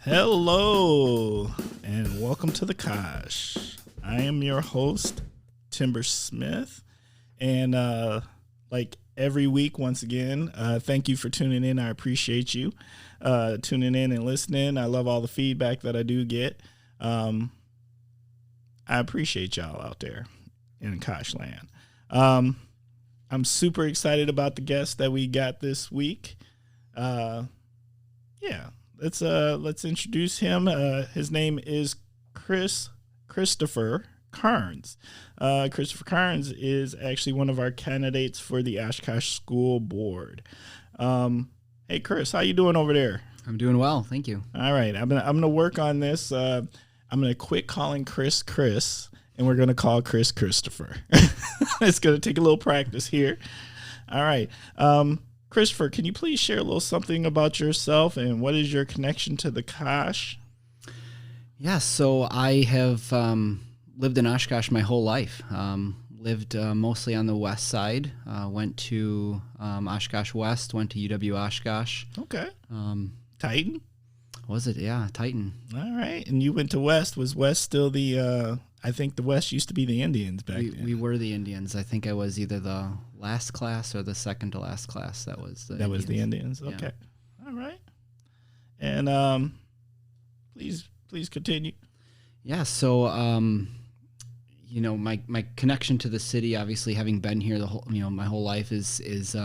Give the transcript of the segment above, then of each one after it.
Hello, and welcome to the Kosh. I am your host, Timber Smith, and like every week, once again, thank you for tuning in. I appreciate you tuning in and listening. I love all the feedback that I do get. I appreciate y'all out there in Kosh land. I'm super excited about the guest that we got this week. Let's introduce him. His name is Christopher Carnes. Christopher Carnes is actually one of our candidates for the Oshkosh School Board. Hey, Chris, how you doing over there? I'm doing well, thank you. All right, I'm gonna work on this. I'm gonna quit calling Chris, and we're gonna call Chris Christopher. It's gonna take a little practice here. All right. Christopher, can you please share a little something about yourself and what is your connection to the Kosh? Yeah, so I have lived in Oshkosh my whole life. Lived mostly on the west side. Went to Oshkosh West, went to UW Oshkosh. Okay. Titan? Was it? Yeah, Titan. All right. And you went to West. Was West still the, I think the West used to be the Indians back then. We were the Indians. I think I was either the last class or the second to last class. That was the Indians. Was the Indians. Okay. Yeah. All right. And please continue. Yeah, so my connection to the city, obviously having been here my whole life is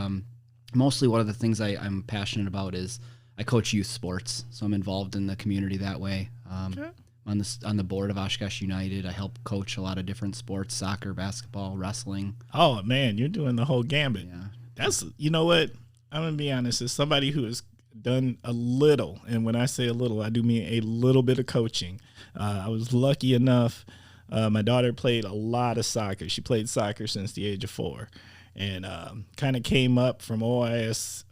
mostly one of the things I'm passionate about is I coach youth sports, so I'm involved in the community that way. Okay. On the board of Oshkosh United, I help coach a lot of different sports: soccer, basketball, wrestling. Oh man, you're doing the whole gambit. Yeah. That's, you know what? I'm gonna be honest. As somebody who has done a little, and when I say a little, I do mean a little bit of coaching. I was lucky enough. My daughter played a lot of soccer. She played soccer since the age of 4. And kind of came up from OISC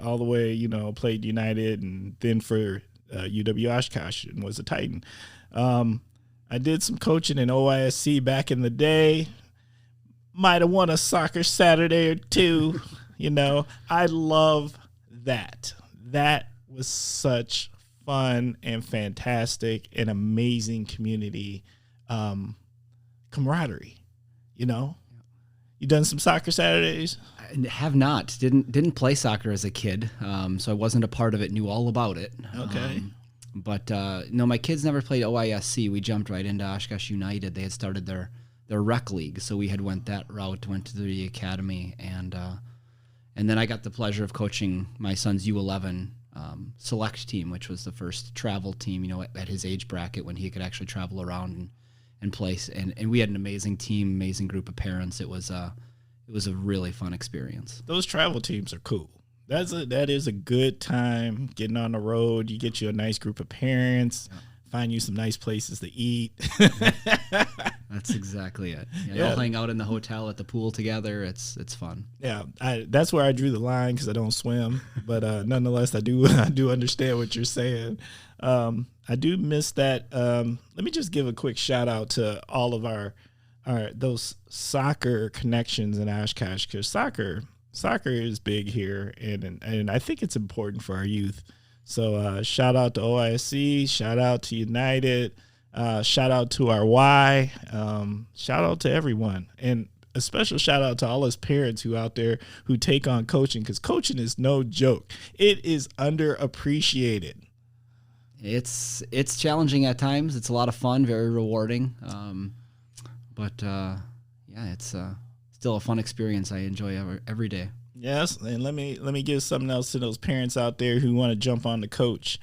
all the way, played United and then for UW Oshkosh and was a Titan. I did some coaching in OISC back in the day. Might have won a soccer Saturday or two. I love that. That was such fun and fantastic and amazing community camaraderie, You done some soccer Saturdays? I have not. Didn't play soccer as a kid, so I wasn't a part of it. Knew all about it. Okay. But my kids never played OISC. We jumped right into Oshkosh United. They had started their rec league, so we had went that route. Went to the academy, and then I got the pleasure of coaching my son's U11 select team, which was the first travel team, at his age bracket when he could actually travel around and place, and we had an amazing team, amazing group of parents. It was a really fun experience. Those travel teams are cool. That is a good time getting on the road. You get you a nice group of parents, find you some nice places to eat. That's exactly it. You'll hang out in the hotel at the pool together. It's fun. Yeah, that's where I drew the line because I don't swim, but nonetheless, I do understand what you're saying. I do miss that. Let me just give a quick shout out to all of our those soccer connections in Oshkosh, because soccer is big here, and I think it's important for our youth. So shout out to OISC, shout out to United, shout out to our Y, shout out to everyone, and a special shout out to all us parents who out there who take on coaching, because coaching is no joke. It is underappreciated. It's challenging at times. It's a lot of fun, very rewarding. But it's still a fun experience I enjoy every day. Yes, and let me give something else to those parents out there who want to jump on the coach.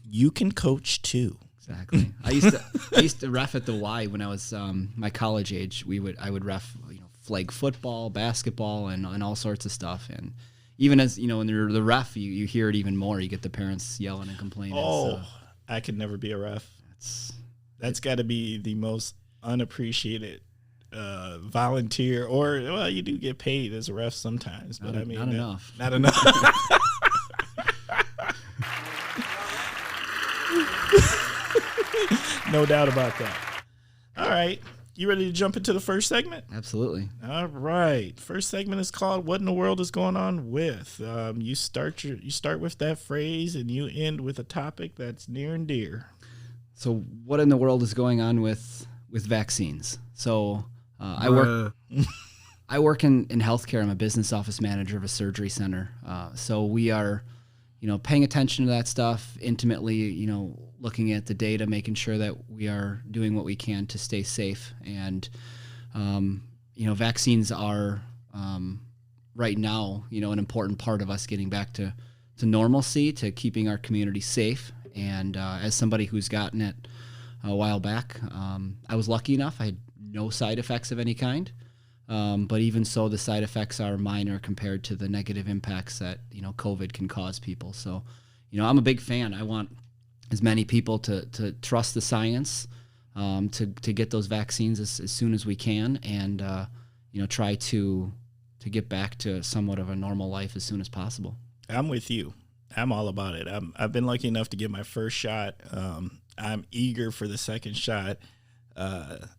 You can coach too. Exactly. I used to ref at the Y when I was my college age. I would ref flag football, basketball, and all sorts of stuff. And even as when you're the ref, you hear it even more. You get the parents yelling and complaining. Oh, I could never be a ref. That's got to be the most unappreciated volunteer, or you do get paid as a ref sometimes, but not enough. Not enough. No doubt about that. All right. You ready to jump into the first segment? Absolutely. All right. First segment is called "What in the World is Going On With." You start with that phrase and you end with a topic that's near and dear. So, what in the world is going on with vaccines? So, I work in healthcare. I'm a business office manager of a surgery center. So we are, paying attention to that stuff intimately. Looking at the data, making sure that we are doing what we can to stay safe. And vaccines are right now, an important part of us getting back to normalcy, to keeping our community safe. And as somebody who's gotten it a while back, I was lucky enough. I had no side effects of any kind. But even so, the side effects are minor compared to the negative impacts that, COVID can cause people. So, I'm a big fan. I want as many people to trust the science, to get those vaccines as soon as we can, and, try to get back to somewhat of a normal life as soon as possible. I'm with you. I'm all about it. I've been lucky enough to get my first shot. I'm eager for the second shot.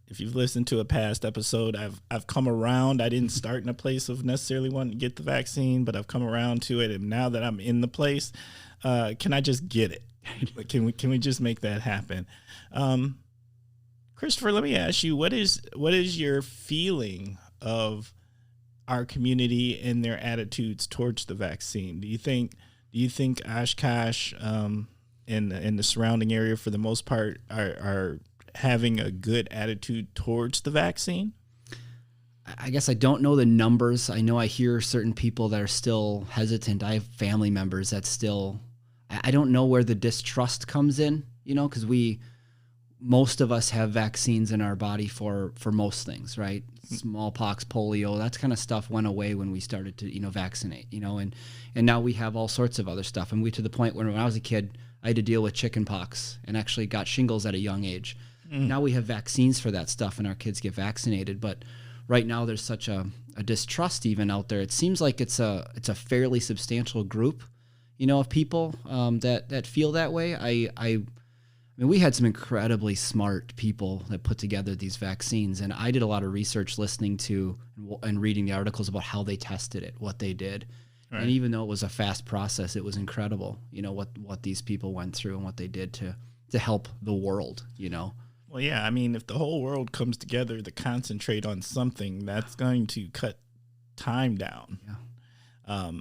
If you've listened to a past episode, I've come around. I didn't start in a place of necessarily wanting to get the vaccine, but I've come around to it. And now that I'm in the place, can I just get it? Can we just make that happen? Christopher, let me ask you, what is your feeling of our community and their attitudes towards the vaccine? Do you think Oshkosh and the surrounding area, for the most part, are having a good attitude towards the vaccine? I guess I don't know the numbers. I know I hear certain people that are still hesitant. I have family members that still, I don't know where the distrust comes in, because most of us have vaccines in our body for most things, right? Smallpox, polio, that kind of stuff went away when we started to, vaccinate, and now we have all sorts of other stuff. And to the point where when I was a kid, I had to deal with chicken pox and actually got shingles at a young age. Now we have vaccines for that stuff and our kids get vaccinated. But right now there's such a distrust even out there. It seems like it's a fairly substantial group, of people that feel that way. I mean, we had some incredibly smart people that put together these vaccines, and I did a lot of research listening to and reading the articles about how they tested it, what they did. Right. And even though it was a fast process, it was incredible, what these people went through and what they did to help the world, Well, yeah, I mean, if the whole world comes together to concentrate on something, that's going to cut time down. Yeah.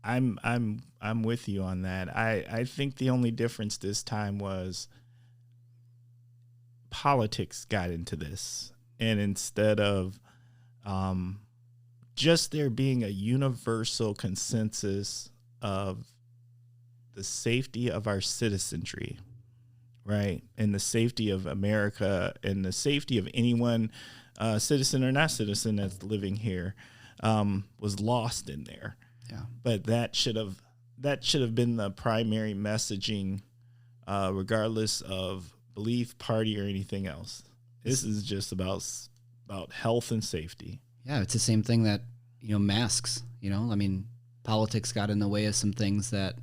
I'm with you on that. I think the only difference this time was politics got into this, and instead of just there being a universal consensus of the safety of our citizenry, right, and the safety of America and the safety of anyone, citizen or not citizen, that's living here, was lost in there. Yeah. But that should have been the primary messaging, regardless of belief, party, or anything else. This is just about health and safety. Yeah, it's the same thing that, masks, I mean, politics got in the way of some things that,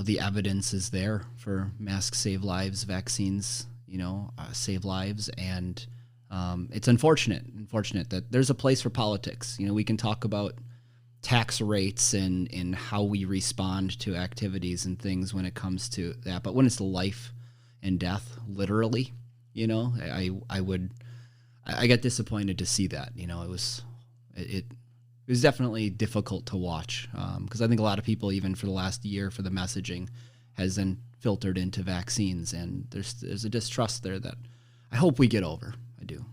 the evidence is there for masks save lives, vaccines, save lives. And it's unfortunate that there's a place for politics. We can talk about tax rates and how we respond to activities and things when it comes to that. But when it's life and death, literally, I got disappointed to see that. It was definitely difficult to watch, because I think a lot of people, even for the last year, for the messaging has then filtered into vaccines, and there's a distrust there that I hope we get over. I do.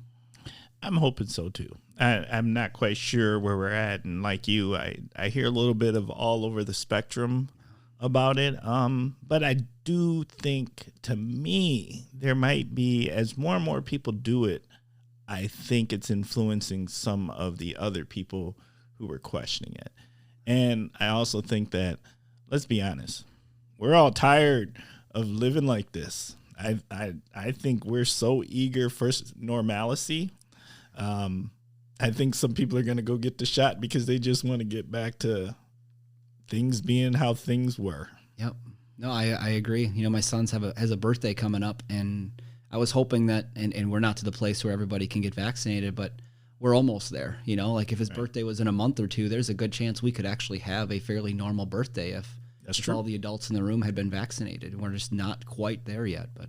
I'm hoping so too. I'm not quite sure where we're at, and like you, I hear a little bit of all over the spectrum about it. But I do think, to me, there might be, as more and more people do it, I think it's influencing some of the other people who were questioning it. And I also think that, let's be honest, we're all tired of living like this. I think we're so eager for normalcy. I think some people are going to go get the shot because they just want to get back to things being how things were. Yep. No, I agree. My son's has a birthday coming up, and I was hoping that, and we're not to the place where everybody can get vaccinated, but we're almost there. You know, like if his birthday was in a month or two, there's a good chance we could actually have a fairly normal birthday if all the adults in the room had been vaccinated. We're just not quite there yet, but.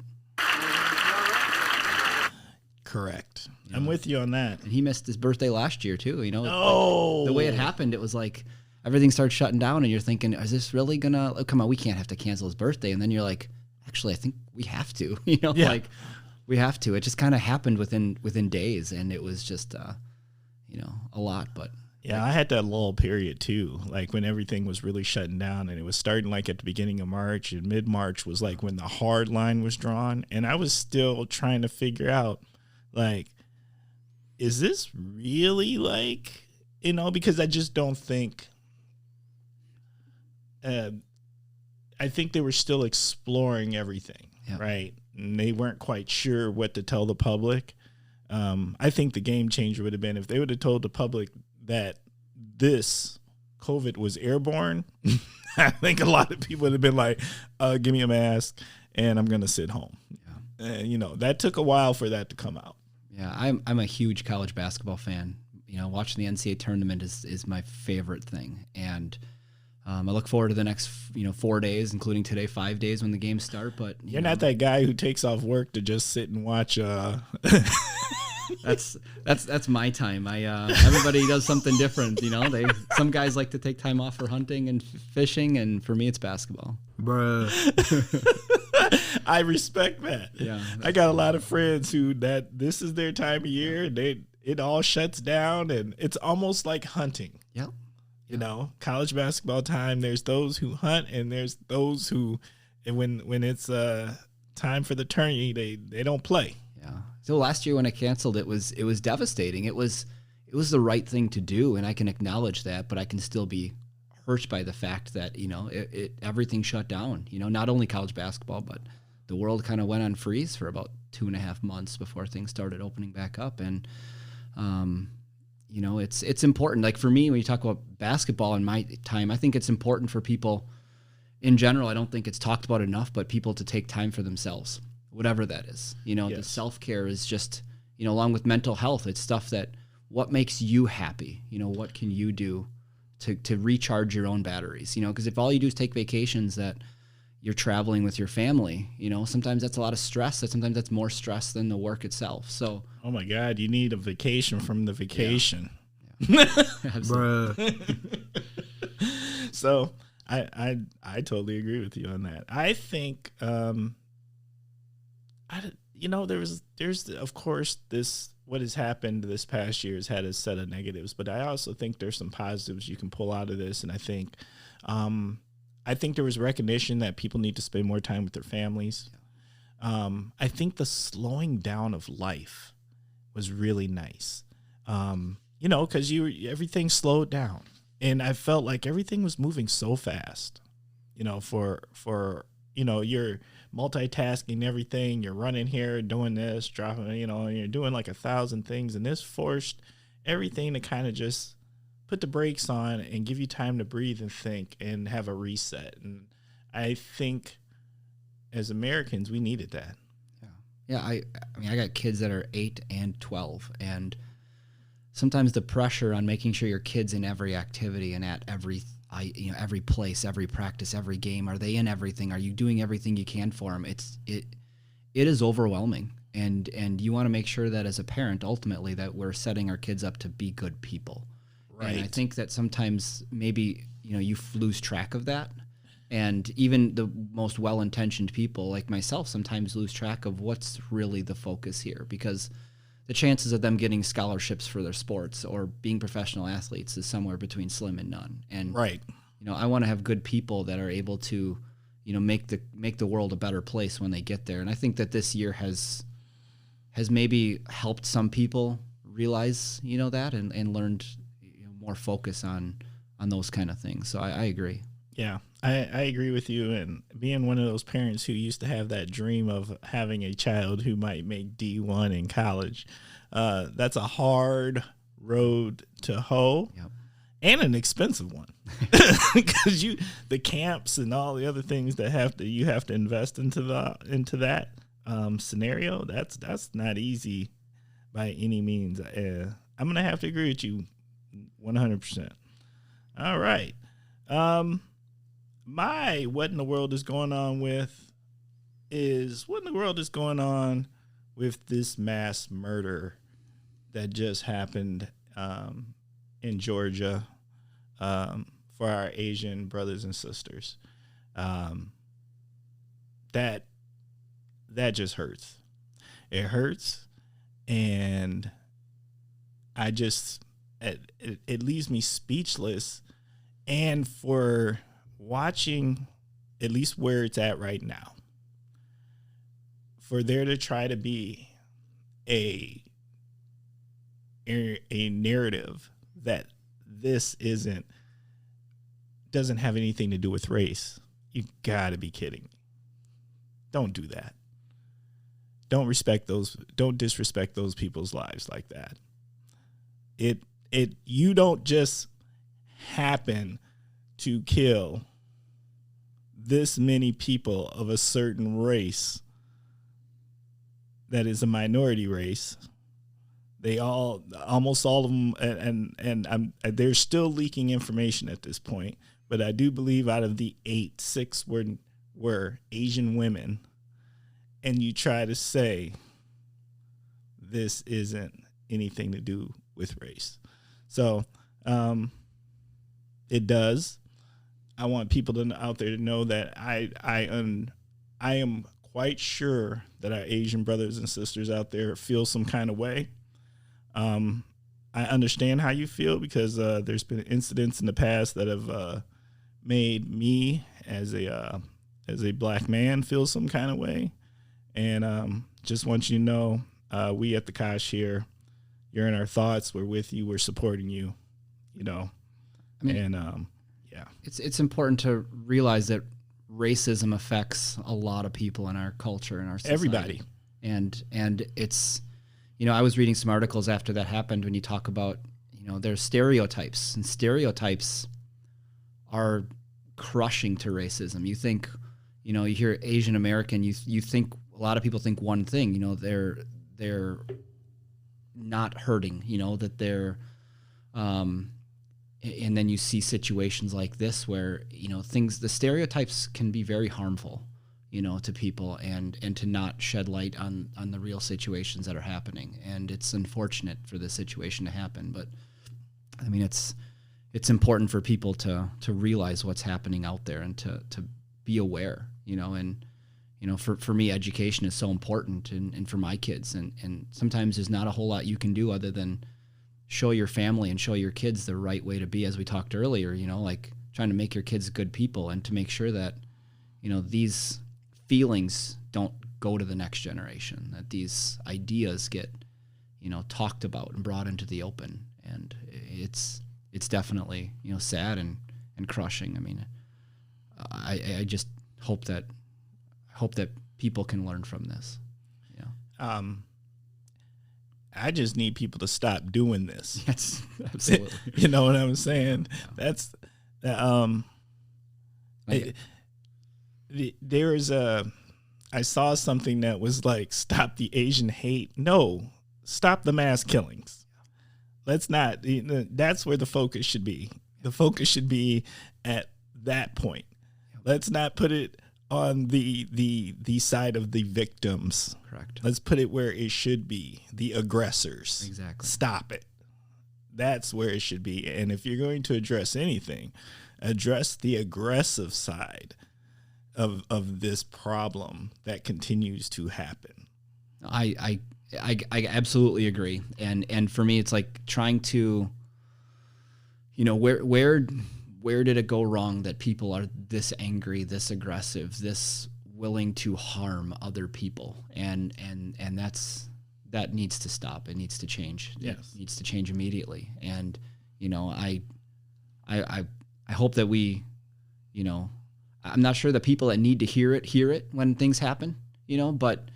Correct. I'm with you on that. And he missed his birthday last year too. You know, like, the way it happened, it was like everything started shutting down, and you're thinking, "Is this really gonna? Oh, come on, we can't have to cancel his birthday." And then you're like, "Actually, I think we have to." You know, like we have to. It just kind of happened within days, and it was just, you know, a lot. But yeah, I had that lull period too, like when everything was really shutting down, and it was starting like at the beginning of March, and mid-March was like when the hard line was drawn, and I was still trying to figure out, like, is this really like, you know, because I just don't think, I think they were still exploring everything, right? And they weren't quite sure what to tell the public. I think the game changer would have been if they would have told the public that this COVID was airborne. I think a lot of people would have been like, give me a mask and I'm going to sit home. Yeah. And, you know, that took a while for that to come out. Yeah, I'm a huge college basketball fan. You know, watching the NCAA tournament is my favorite thing. And I look forward to the next, 4 days, including today, 5 days when the games start. But you're not that guy who takes off work to just sit and watch. That's my time. Everybody does something different. You know, some guys like to take time off for hunting and fishing, and for me, it's basketball. Bruh. I respect that. Yeah, I got a lot of friends who this is their time of year. It all shuts down, and it's almost like hunting. Yeah. You know, college basketball time, there's those who hunt, and there's those who, and when it's time for the tourney, they don't play. Yeah. So last year when I canceled, it was devastating. It was the right thing to do, and I can acknowledge that, but I can still be hurt by the fact that, everything shut down. You know, not only college basketball, but the world kind of went on freeze for about 2.5 months before things started opening back up. And it's important. Like for me, when you talk about basketball in my time, I think it's important for people in general. I don't think it's talked about enough, but people to take time for themselves, whatever that is. The self-care is just, along with mental health, it's stuff that what makes you happy? What can you do to recharge your own batteries? Because if all you do is take vacations that you're traveling with your family, sometimes that's a lot of stress. Sometimes that's more stress than the work itself. So, oh my God, you need a vacation from the vacation. Yeah. Bruh. So I totally agree with you on that. I think, there's of course this, what has happened this past year has had a set of negatives, but I also think there's some positives you can pull out of this. And I think there was recognition that people need to spend more time with their families. I think the slowing down of life was really nice. Because everything slowed down, and I felt like everything was moving so fast. You're multitasking everything. You're running here, doing this, dropping, and you're doing like 1,000 things, and this forced everything to kind of just put the brakes on and give you time to breathe and think and have a reset. And I think as Americans, we needed that. Yeah. I got kids that are 8 and 12, and sometimes the pressure on making sure your kid's in every activity and at every place, every practice, every game, are they in everything? Are you doing everything you can for them? It is overwhelming. And you want to make sure that as a parent, ultimately, that we're setting our kids up to be good people. Right. And I think that sometimes maybe, you lose track of that. And even the most well-intentioned people like myself sometimes lose track of what's really the focus here, because the chances of them getting scholarships for their sports or being professional athletes is somewhere between slim and none. And, right. I want to have good people that are able to, make the world a better place when they get there. And I think that this year has maybe helped some people realize, that and learned more focus on those kind of things. So I agree. Yeah, I agree with you. And being one of those parents who used to have that dream of having a child who might make D1 in college, that's a hard road to hoe. Yep. And an expensive one, because the camps and all the other things that you have to invest into that. scenario, that's not easy by any means. I'm gonna have to agree with you 100%. All right. My what in the world is going on with is what in the world is going on with this mass murder that just happened in Georgia for our Asian brothers and sisters. That just hurts. It hurts, and I just it leaves me speechless. And for watching, at least where it's at right now, for there to try to be a narrative that this doesn't have anything to do with race, you gotta be kidding me. Don't do that. Don't disrespect those people's lives like that. You don't just happen to kill this many people of a certain race that is a minority race. Almost all of them, and they're still leaking information at this point, but I do believe out of the 8, 6 were Asian women, and you try to say this isn't anything to do with race. So it does. I want people out there to know that I am quite sure that our Asian brothers and sisters out there feel some kind of way. I understand how you feel because there's been incidents in the past that have made me as a black man feel some kind of way. And just want you to know, we at the Kosh here, you're in our thoughts. We're with you. We're supporting you. I mean, and yeah, it's important to realize that racism affects a lot of people in our culture and our society. Everybody. And it's, I was reading some articles after that happened when you talk about, there's stereotypes, and stereotypes are crushing to racism. You think, you hear Asian American, you think a lot of people think one thing, they're not hurting, that they're, and then you see situations like this where, the stereotypes can be very harmful, to people and to not shed light on the real situations that are happening. And it's unfortunate for this situation to happen, but I mean, it's important for people to realize what's happening out there and to be aware, and, for me, education is so important and for my kids. And sometimes there's not a whole lot you can do other than show your family and show your kids the right way to be, as we talked earlier, like trying to make your kids good people and to make sure that, these feelings don't go to the next generation, that these ideas get, talked about and brought into the open. And it's definitely, sad and crushing. I mean, I just hope that people can learn from this. I just need people to stop doing this. Yes, absolutely. You know what I'm saying? Yeah. I saw something that was like, stop the Asian hate. No, stop the mass killings. Let's not, that's where the focus should be. The focus should be at that point. Let's not put it on the side of the victims. Correct. Let's put it where it should be, the aggressors. Exactly. Stop it. That's where it should be. And if you're going to address anything, address the aggressive side of this problem that continues to happen. I absolutely agree. And for me, it's like trying to, where did it go wrong that people are this angry, this aggressive, this willing to harm other people? And that needs to stop. It needs to change. Yes. It needs to change immediately. And, I hope that we, I'm not sure the people that need to hear it when things happen, but,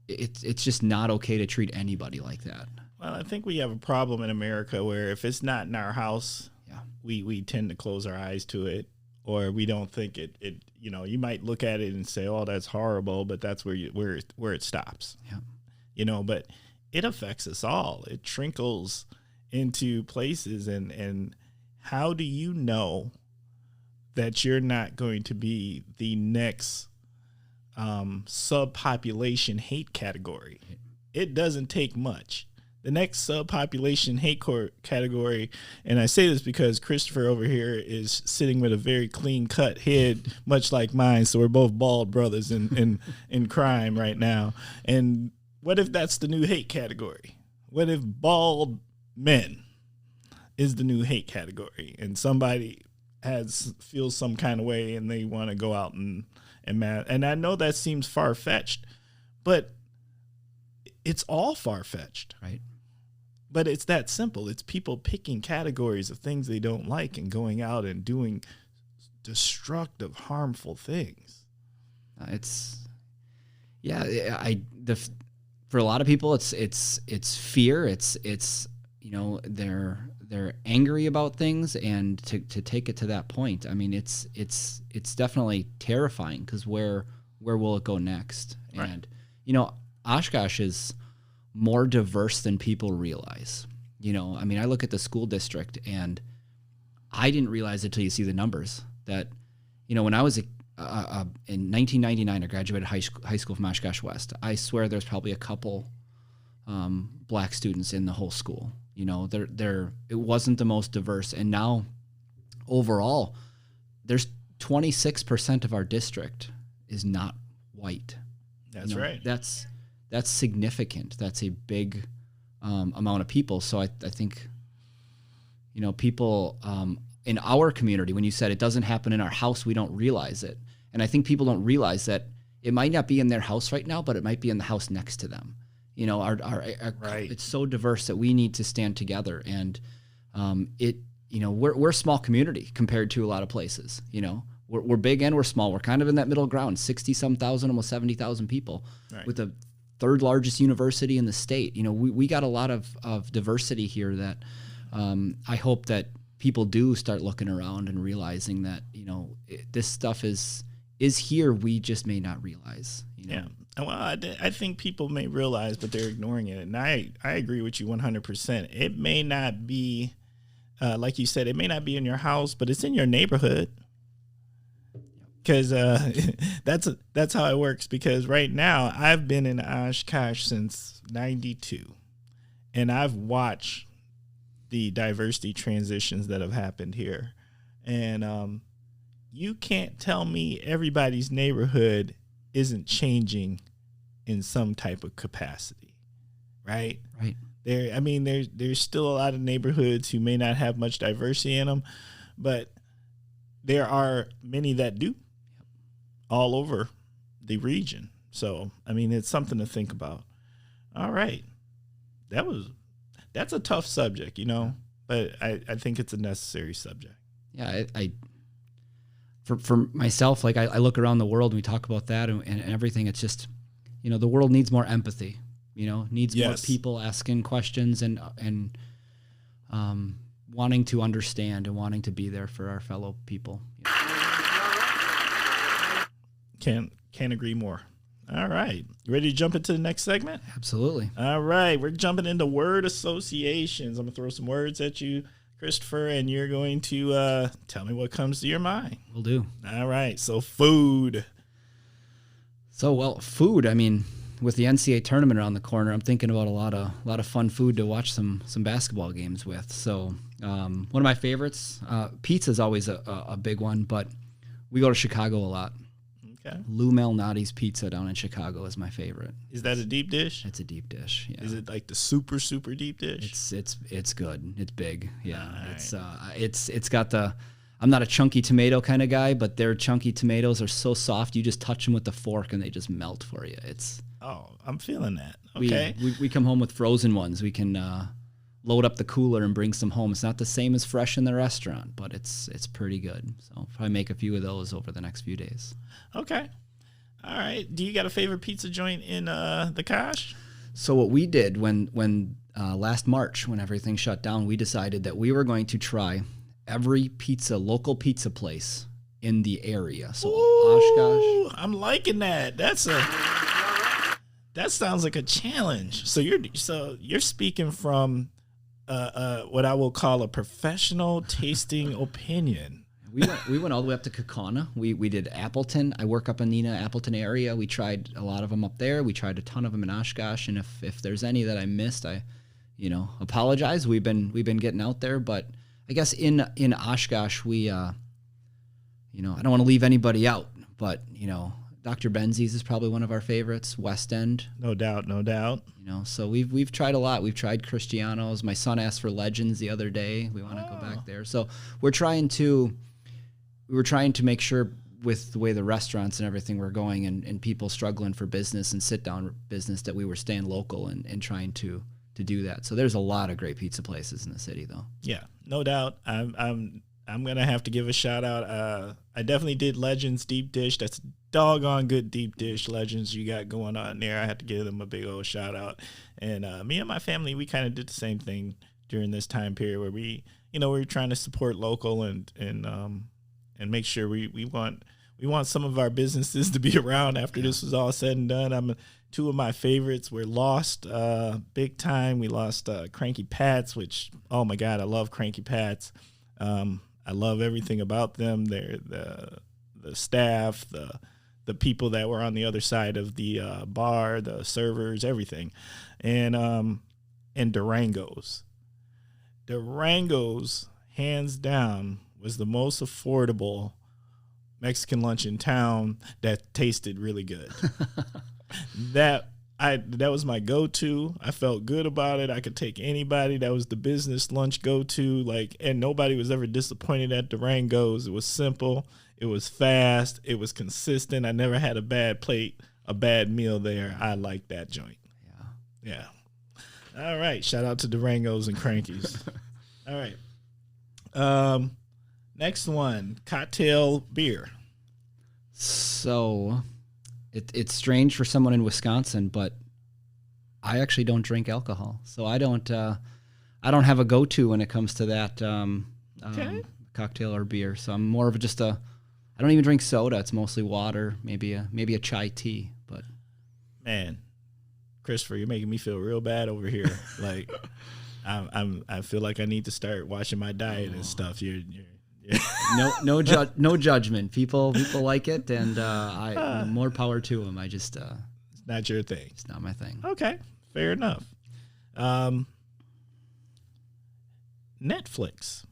it's just not okay to treat anybody like that. Well, I think we have a problem in America where if it's not in our house, yeah, we tend to close our eyes to it, or we don't think it. You know, you might look at it and say, "Oh, that's horrible," but that's where it stops. Yeah. You know, but it affects us all. It trickles into places, and how do you know that you're not going to be the next subpopulation hate category? It doesn't take much. The next subpopulation hate category, and I say this because Christopher over here is sitting with a very clean-cut head, much like mine, so we're both bald brothers in crime right now. And what if that's the new hate category? What if bald men is the new hate category, and somebody feels some kind of way and they want to go out and I know that seems far-fetched, but it's all far-fetched. Right. But it's that simple. It's people picking categories of things they don't like and going out and doing destructive, harmful things. For a lot of people, it's fear. It's you know, they're angry about things, and to take it to that point, I mean, it's definitely terrifying, because where will it go next? Right. And you know, Oshkosh is more diverse than people realize. You know, I mean, I look at the school district, and I didn't realize it till you see the numbers that, you know, when I was in 1999, I graduated high school from Oshkosh West. I swear there's probably a couple black students in the whole school. You know, it wasn't the most diverse. And now overall, there's 26% of our district is not white. That's you know, right. That's significant. That's a big amount of people. So I think, you know, people in our community, when you said it doesn't happen in our house, we don't realize it. And I think people don't realize that it might not be in their house right now, but it might be in the house next to them. You know, our right. It's so diverse that we need to stand together. And you know, we're a small community compared to a lot of places. You know, we're big and we're small. We're kind of in that middle ground, 60-some thousand, almost 70,000 people, right, with the third largest university in the state. You know, we got a lot of diversity here that I hope that people do start looking around and realizing that, you know, this stuff is here. We just may not realize. You know? Yeah. Well, I think people may realize, but they're ignoring it. And I agree with you 100%. It may not be, like you said, it may not be in your house, but it's in your neighborhood. Because that's how it works. Because right now, I've been in Oshkosh since '92, and I've watched the diversity transitions that have happened here. And you can't tell me everybody's neighborhood isn't changing in some type of capacity, right? Right. There's still a lot of neighborhoods who may not have much diversity in them, but there are many that do all over the region. So, I mean, it's something to think about. All right. That's a tough subject, you know, but I think it's a necessary subject. Yeah, For myself, like I look around the world and we talk about that and everything. It's just, you know, the world needs more empathy. You know, needs more people asking questions and wanting to understand and wanting to be there for our fellow people. You know? Can't agree more. All right, you ready to jump into the next segment? Absolutely. All right, we're jumping into word associations. I'm gonna throw some words at you, Christopher, and you're going to tell me what comes to your mind. Will do. All right. So food. Food. I mean, with the NCAA tournament around the corner, I'm thinking about a lot of fun food to watch some basketball games with. So one of my favorites, pizza is always a big one, but we go to Chicago a lot. Okay. Lou Malnati's Pizza down in Chicago is my favorite. Is that a deep dish? It's a deep dish. Yeah. Is it like the super deep dish? It's good. It's big. Yeah. Right. It's got the. I'm not a chunky tomato kind of guy, but their chunky tomatoes are so soft. You just touch them with the fork and they just melt for you. I'm feeling that. Okay. We come home with frozen ones. We can load up the cooler and bring some home. It's not the same as fresh in the restaurant, but it's pretty good. So I'll probably make a few of those over the next few days. Okay. All right. Do you got a favorite pizza joint in the Kosh? So what we did when last March, when everything shut down, we decided that we were going to try every local pizza place in the area. So Ooh, Oshkosh. I'm liking that. That sounds like a challenge. So you're speaking from what I will call a professional tasting opinion. We went all the way up to Kaukauna. We did Appleton. I work up in the Appleton area. We tried a lot of them up there. We tried a ton of them in Oshkosh. And if there's any that I missed, I apologize. We've been getting out there, but I guess in Oshkosh we I don't want to leave anybody out, but Dr. Benzie's is probably one of our favorites. West End, no doubt. So we've tried a lot. We've tried Cristiano's. My son asked for Legends the other day. We want to go back there. So we're trying to make sure with the way the restaurants and everything were going and people struggling for business and sit down business that we were staying local and trying to do that. So there's a lot of great pizza places in the city though. Yeah, no doubt. I'm gonna have to give a shout out. I definitely did Legends deep dish. That's doggone good deep dish Legends you got going on there. I had to give them a big old shout out. And me and my family, we kind of did the same thing during this time period where we were trying to support local and make sure we want some of our businesses to be around after this was all said and done. Two of my favorites were lost big time. We lost Cranky Pat's, which, oh my God, I love Cranky Pat's. I love everything about them. They're the staff, the people that were on the other side of the bar, the servers, everything. And Durango's. Durango's, hands down, was the most affordable Mexican lunch in town that tasted really good. That was my go-to. I felt good about it. I could take anybody. That was the business lunch go-to. And nobody was ever disappointed at Durango's. It was simple. It was fast. It was consistent. I never had a bad meal there. I like that joint. Yeah. All right. Shout out to Durango's and Crankies. All right. Next one, cocktail beer. So it's strange for someone in Wisconsin, but I actually don't drink alcohol. So I don't have a go-to when it comes to that cocktail or beer. So I'm more of I don't even drink soda. It's mostly water, maybe a chai tea. But man, Christopher, you're making me feel real bad over here. I feel like I need to start watching my diet and stuff. You're no judgment. People like it, and more power to them. It's not your thing. It's not my thing. Okay, fair enough. Netflix.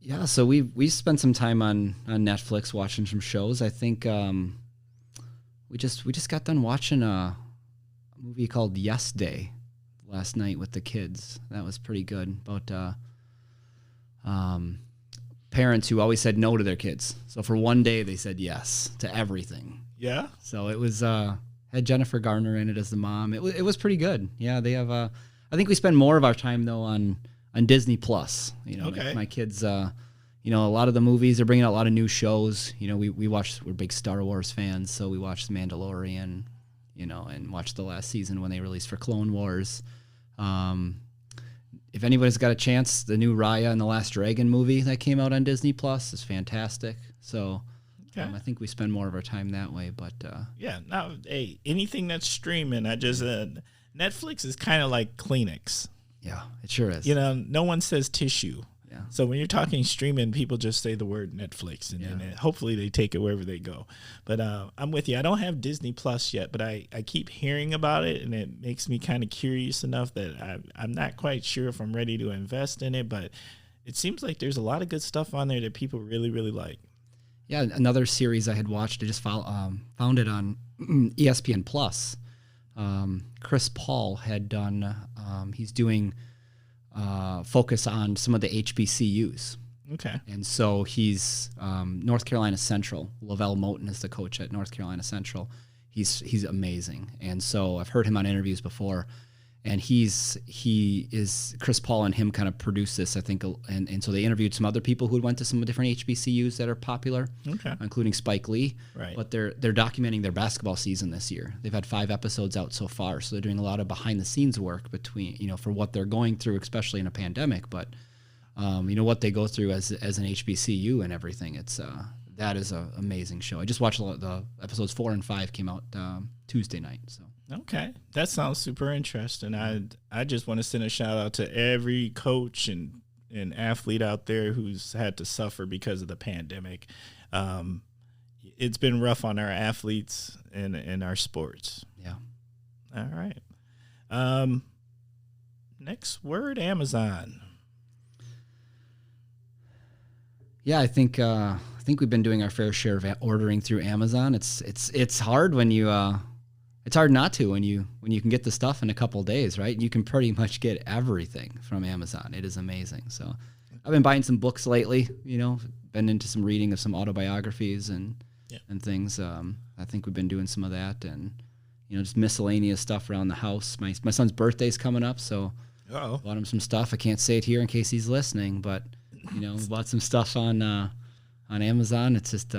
Yeah, so we spent some time on Netflix watching some shows. I think we just got done watching a movie called Yes Day last night with the kids. That was pretty good. About parents who always said no to their kids. So for one day they said yes to everything. Yeah. So it was had Jennifer Garner in it as the mom. It was pretty good. Yeah, they have I think we spend more of our time though on Disney Plus. Okay. My kids a lot of the movies, they're bringing out a lot of new shows. We're big Star Wars fans, so we watched The Mandalorian, and watched the last season when they released for Clone Wars. If anybody's got a chance, the new Raya and the Last Dragon movie that came out on Disney Plus is fantastic. So I think we spend more of our time that way. But yeah, now anything that's streaming, I just Netflix is kind of like Kleenex. Yeah, it sure is. No one says tissue. Yeah. So when you're talking streaming, people just say the word Netflix, and then hopefully they take it wherever they go. But I'm with you. I don't have Disney Plus yet, but I keep hearing about it, and it makes me kind of curious enough that I'm not quite sure if I'm ready to invest in it. But it seems like there's a lot of good stuff on there that people really, really like. Yeah, another series I had watched, I just found it on ESPN Plus. Chris Paul had done, he's doing focus on some of the HBCUs. Okay. And so he's North Carolina Central. Lavelle Moten is the coach at North Carolina Central. He's amazing. And so I've heard him on interviews before. And he is Chris Paul and him kind of produced this, I think, and so they interviewed some other people who went to some different HBCUs that are popular, including Spike Lee. Right. But they're documenting their basketball season this year. They've had 5 episodes out so far, so they're doing a lot of behind the scenes work between for what they're going through, especially in a pandemic. But what they go through as an HBCU and everything. It's that is an amazing show. I just watched the episodes 4 and 5 came out Tuesday night. So okay, that sounds super interesting. I just want to send a shout out to every coach and athlete out there who's had to suffer because of the pandemic. It's been rough on our athletes and our sports. Yeah. All right. Next word, Amazon. Yeah, I think we've been doing our fair share of ordering through Amazon. It's hard when you it's hard not to when you can get the stuff in a couple of days, right? You can pretty much get everything from Amazon. It is amazing. So I've been buying some books lately. Been into some reading of some autobiographies and things. I think we've been doing some of that, and just miscellaneous stuff around the house. My son's birthday's coming up, so bought him some stuff. I can't say it here in case he's listening, but we bought some stuff on Amazon. It's just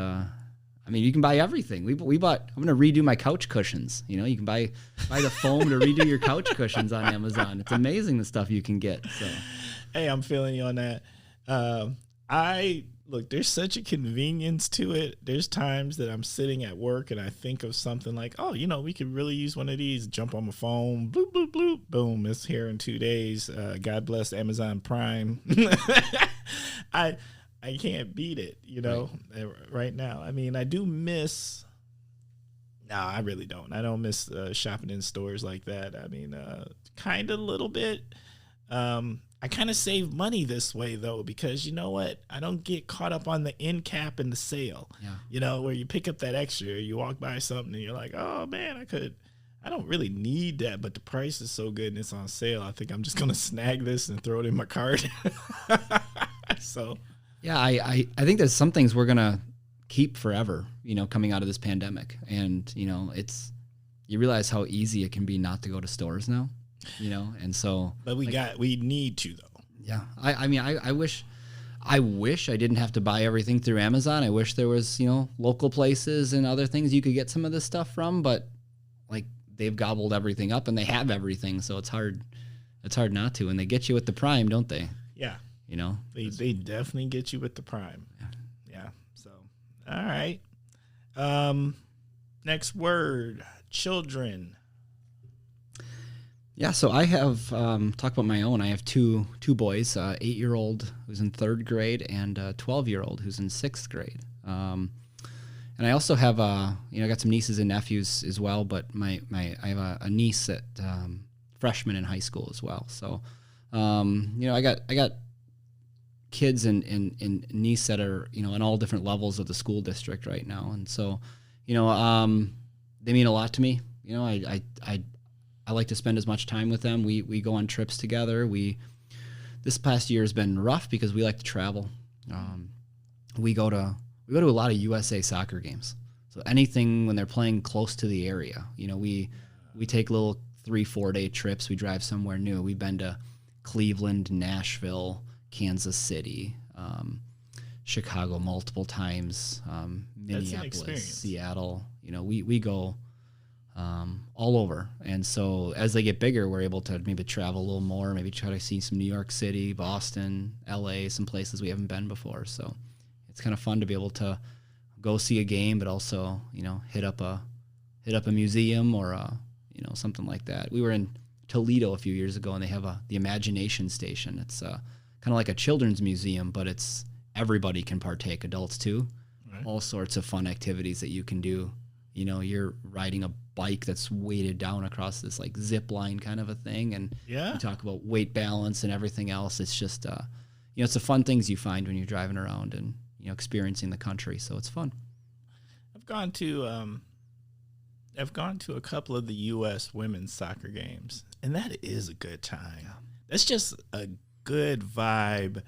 you can buy everything. We bought. I'm gonna redo my couch cushions. You can buy the foam to redo your couch cushions on Amazon. It's amazing the stuff you can get. So, hey, I'm feeling you on that. Look, there's such a convenience to it. There's times that I'm sitting at work and I think of something like, we could really use one of these. Jump on my phone, bloop, bloop, bloop, boom, it's here in 2 days. God bless Amazon Prime. I can't beat it, right now. I do miss. No, I really don't. I don't miss shopping in stores like that. Kind of a little bit. I kind of save money this way, though, because you know what? I don't get caught up on the end cap and the sale. Yeah. Where you pick up that extra, you walk by something and you're like, oh, man, I don't really need that, but the price is so good and it's on sale. I think I'm just going to snag this and throw it in my cart. So. Yeah, I think there's some things we're going to keep forever, coming out of this pandemic. And, you realize how easy it can be not to go to stores now. And so, but we need to though. Yeah. I wish I didn't have to buy everything through Amazon. I wish there was, local places and other things you could get some of this stuff from, but they've gobbled everything up and they have everything. So it's hard not to, and they get you with the Prime, don't they? Yeah. They definitely get you with the Prime. Yeah. So, all right. Next word, children. Yeah, so I have, talk about my own, I have two boys, 8-year-old who's in 3rd grade and a 12-year-old who's in 6th grade. And I also have, I got some nieces and nephews as well, but I have a niece at freshman in high school as well. So, I got kids and niece that are, in all different levels of the school district right now. And so, they mean a lot to me. I like to spend as much time with them. We go on trips together. This past year has been rough because we like to travel. We go to a lot of USA soccer games. So anything when they're playing close to the area, we take little 3-4 day trips. We drive somewhere new. We've been to Cleveland, Nashville, Kansas City, Chicago multiple times, Minneapolis, Seattle. We go all over. And so as they get bigger, we're able to maybe travel a little more, maybe try to see some New York City, Boston, LA, some places we haven't been before. So it's kind of fun to be able to go see a game, but also, hit up a museum or something like that. We were in Toledo a few years ago and they have the Imagination Station. It's kind of like a children's museum, but it's everybody can partake, adults too. Right. All sorts of fun activities that you can do. You're riding a bike that's weighted down across this zip line kind of a thing. And you talk about weight balance and everything else. It's just, it's the fun things you find when you're driving around and, experiencing the country. So it's fun. I've gone to a couple of the U.S. women's soccer games, and that is a good time. Yeah. That's just a good vibe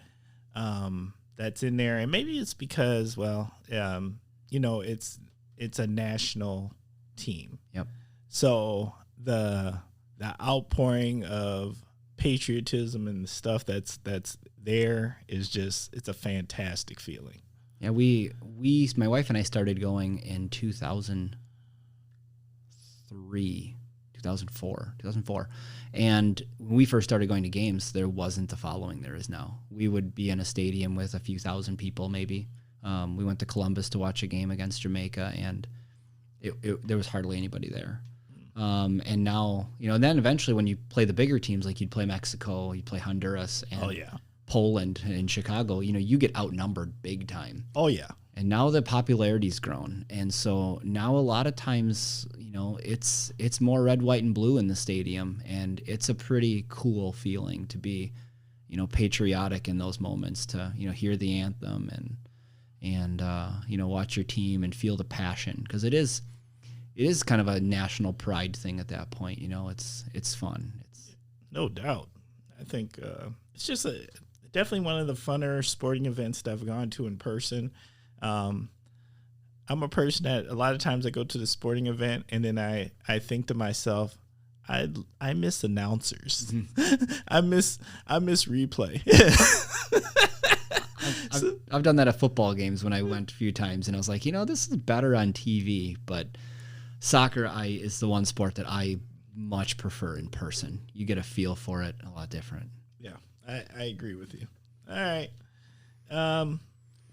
that's in there. And maybe it's because, it's a national team. Yep. So the outpouring of patriotism and the stuff that's there is just, it's a fantastic feeling. Yeah, my wife and I started going in 2003, 2004. And when we first started going to games, there wasn't the following there is now. We would be in a stadium with a few thousand people, maybe. We went to Columbus to watch a game against Jamaica, and there was hardly anybody there. And now, and then eventually when you play the bigger teams, like you'd play Mexico, you'd play Honduras, and Poland and Chicago, you get outnumbered big time. Oh, yeah. And now the popularity's grown. And so now a lot of times, it's more red, white, and blue in the stadium. And it's a pretty cool feeling to be, patriotic in those moments, to, hear the anthem and watch your team and feel the passion. Because it is kind of a national pride thing at that point. It's fun. It's no doubt. I think it's just definitely one of the funner sporting events that I've gone to in person. I'm a person that a lot of times I go to the sporting event and then I think to myself, I miss announcers. I miss replay. I've done that at football games when I went a few times, and I was like, this is better on TV, but soccer is the one sport that I much prefer in person. You get a feel for it a lot different. Yeah, I agree with you. All right.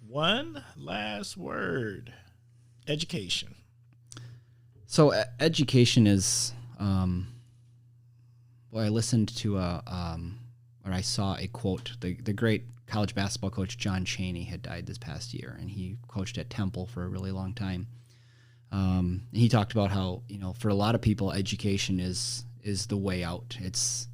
One last word. Education. So education is, I listened to or I saw a quote. The great college basketball coach John Chaney had died this past year, and he coached at Temple for a really long time. He talked about how, for a lot of people, education is the way out. It's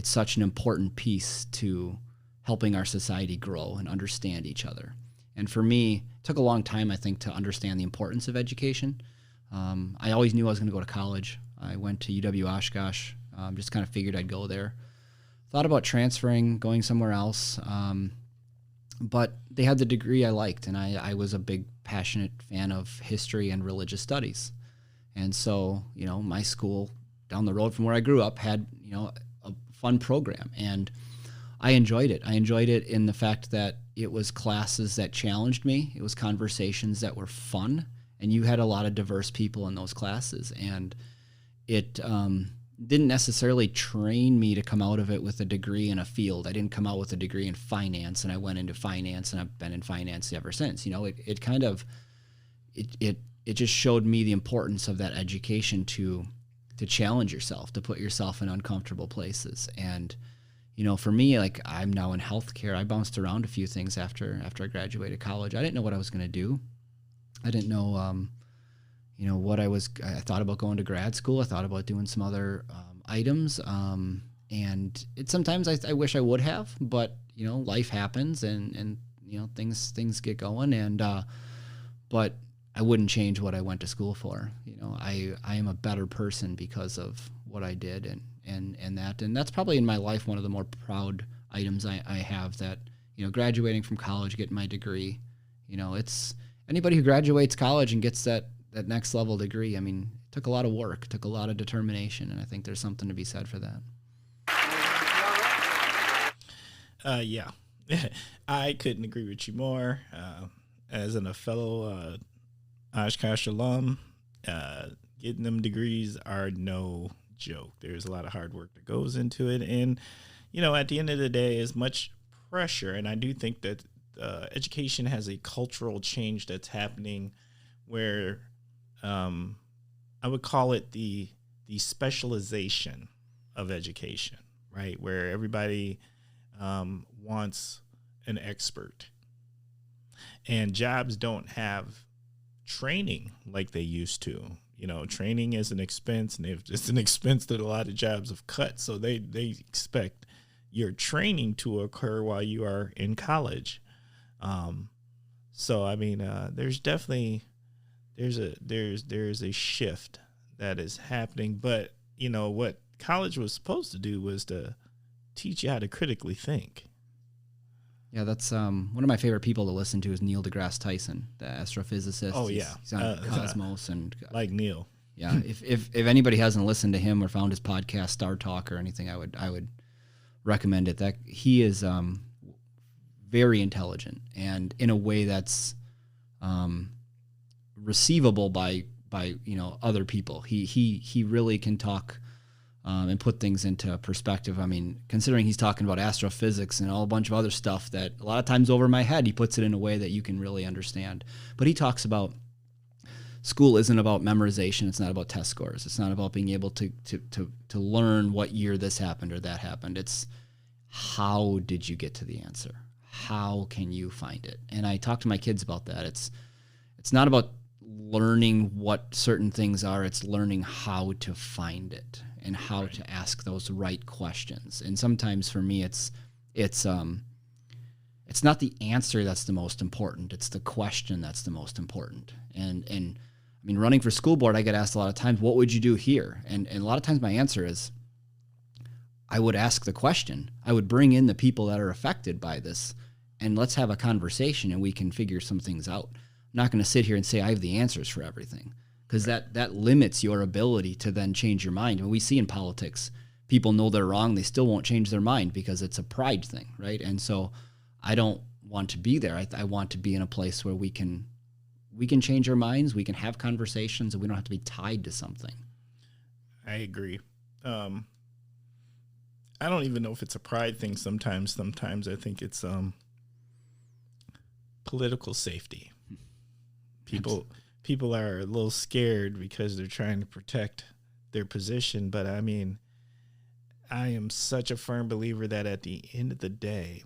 such an important piece to helping our society grow and understand each other. And for me, it took a long time, I think, to understand the importance of education. I always knew I was going to go to college. I went to UW Oshkosh, just kind of figured I'd go there. Thought about transferring, going somewhere else, but they had the degree I liked, and I was a big, passionate fan of history and religious studies. And so, my school down the road from where I grew up had, a fun program, and I enjoyed it. I enjoyed it in the fact that it was classes that challenged me. It was conversations that were fun, and you had a lot of diverse people in those classes. And it didn't necessarily train me to come out of it with a degree in a field. I didn't come out with a degree in finance, and I went into finance, and I've been in finance ever since. It kind of just showed me the importance of that education to challenge yourself, to put yourself in uncomfortable places. And for me, like, I'm now in healthcare. I bounced around a few things after I graduated college. I didn't know what I was going to do. I didn't know, what I thought about going to grad school. I thought about doing some other items. And sometimes I wish I would have, but, life happens and things get going. And, but I wouldn't change what I went to school for. I am a better person because of what I did and that's probably in my life one of the more proud items I have, that graduating from college, getting my degree. It's anybody who graduates college and gets that next level degree. I mean, it took a lot of work, took a lot of determination, and I think there's something to be said for that. Yeah, I couldn't agree with you more. As a fellow Oshkosh alum, getting them degrees are no joke. There's a lot of hard work that goes into it, and at the end of the day, as much pressure, and I do think that education has a cultural change that's happening where I would call it the specialization of education, right? Where everybody wants an expert, and jobs don't have training like they used to. Training is an expense, and it's an expense that a lot of jobs have cut. So they expect your training to occur while you are in college. So I mean, there's definitely there's a shift that is happening. But what college was supposed to do was to teach you how to critically think. Yeah, that's one of my favorite people to listen to is Neil deGrasse Tyson, the astrophysicist. Oh yeah, he's on Cosmos and like Neil. Yeah, if anybody hasn't listened to him or found his podcast Star Talk or anything, I would recommend it. That he is very intelligent, and in a way that's receivable by other people. He really can talk and put things into perspective. I mean, considering he's talking about astrophysics and a bunch of other stuff that a lot of times over my head, he puts it in a way that you can really understand. But he talks about school isn't about memorization. It's not about test scores. It's not about being able to learn what year this happened or that happened. It's how did you get to the answer? How can you find it? And I talk to my kids about that. It's not about learning what certain things are. It's learning how to find it and how to ask those right questions. And sometimes for me, it's not the answer that's the most important. It's the question that's the most important. And I mean, running for school board, I get asked a lot of times, what would you do here? And a lot of times my answer is, I would ask the question. I would bring in the people that are affected by this, and let's have a conversation and we can figure some things out. I'm not going to sit here and say I have the answers for everything, because that limits your ability to then change your mind. And we see in politics, people know they're wrong. They still won't change their mind because it's a pride thing, right? And so I don't want to be there. I want to be in a place where we can change our minds. We can have conversations, and we don't have to be tied to something. I agree. I don't even know if it's a pride thing sometimes. Sometimes I think it's political safety. People are a little scared because they're trying to protect their position. But I mean, I am such a firm believer that at the end of the day,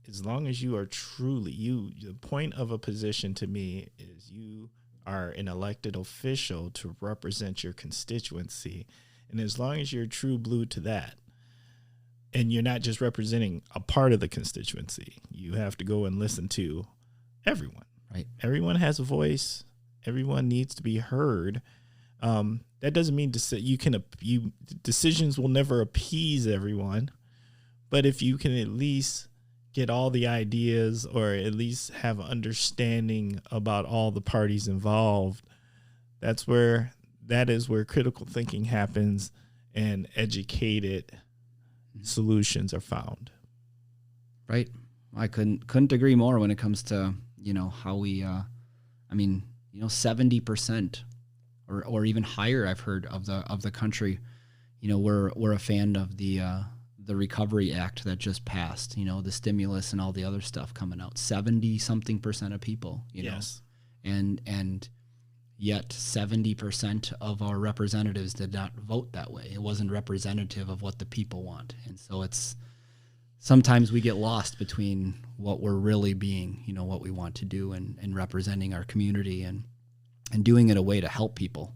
as long as you are truly the point of a position to me is you are an elected official to represent your constituency. And as long as you're true blue to that, and you're not just representing a part of the constituency, you have to go and listen to everyone. Right. Everyone has a voice. Everyone needs to be heard. That doesn't mean to say decisions will never appease everyone, but if you can at least get all the ideas, or at least have understanding about all the parties involved, that is where critical thinking happens and educated solutions are found. Right. I couldn't agree more when it comes to, how we, 70% or even higher, I've heard of the country, we're a fan of the Recovery Act that just passed, the stimulus and all the other stuff coming out. 70-something% of people, yes. And yet 70% of our representatives did not vote that way. It wasn't representative of what the people want. And so sometimes we get lost between what we're really being, what we want to do and representing our community and doing it in a way to help people.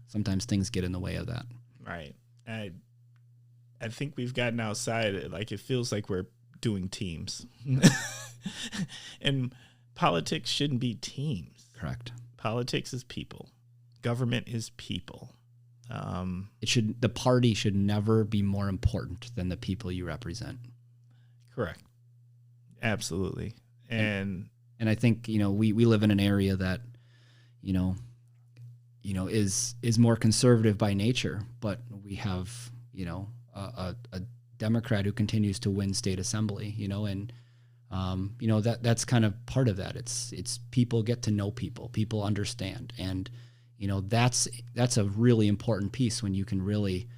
Sometimes things get in the way of that. Right. I think we've gotten outside. It feels like we're doing teams. And politics shouldn't be teams. Correct. Politics is people. Government is people. The party should never be more important than the people you represent. Correct. Absolutely. And I think, we live in an area that, is more conservative by nature, but we have, a Democrat who continues to win state assembly, and that's kind of part of that. It's people get to know people understand. And, that's a really important piece when you can really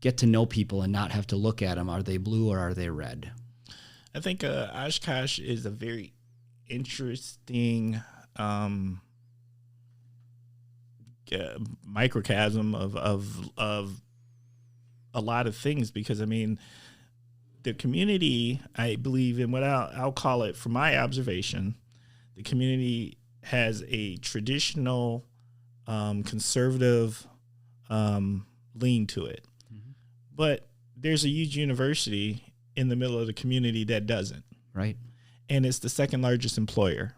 get to know people and not have to look at them. Are they blue or are they red? I think Oshkosh is a very interesting microcosm of a lot of things, because the community, I believe in what I'll call it, from my observation, the community has a traditional conservative lean to it. Mm-hmm. But there's a huge university in the middle of the community that doesn't. Right. And it's the second largest employer.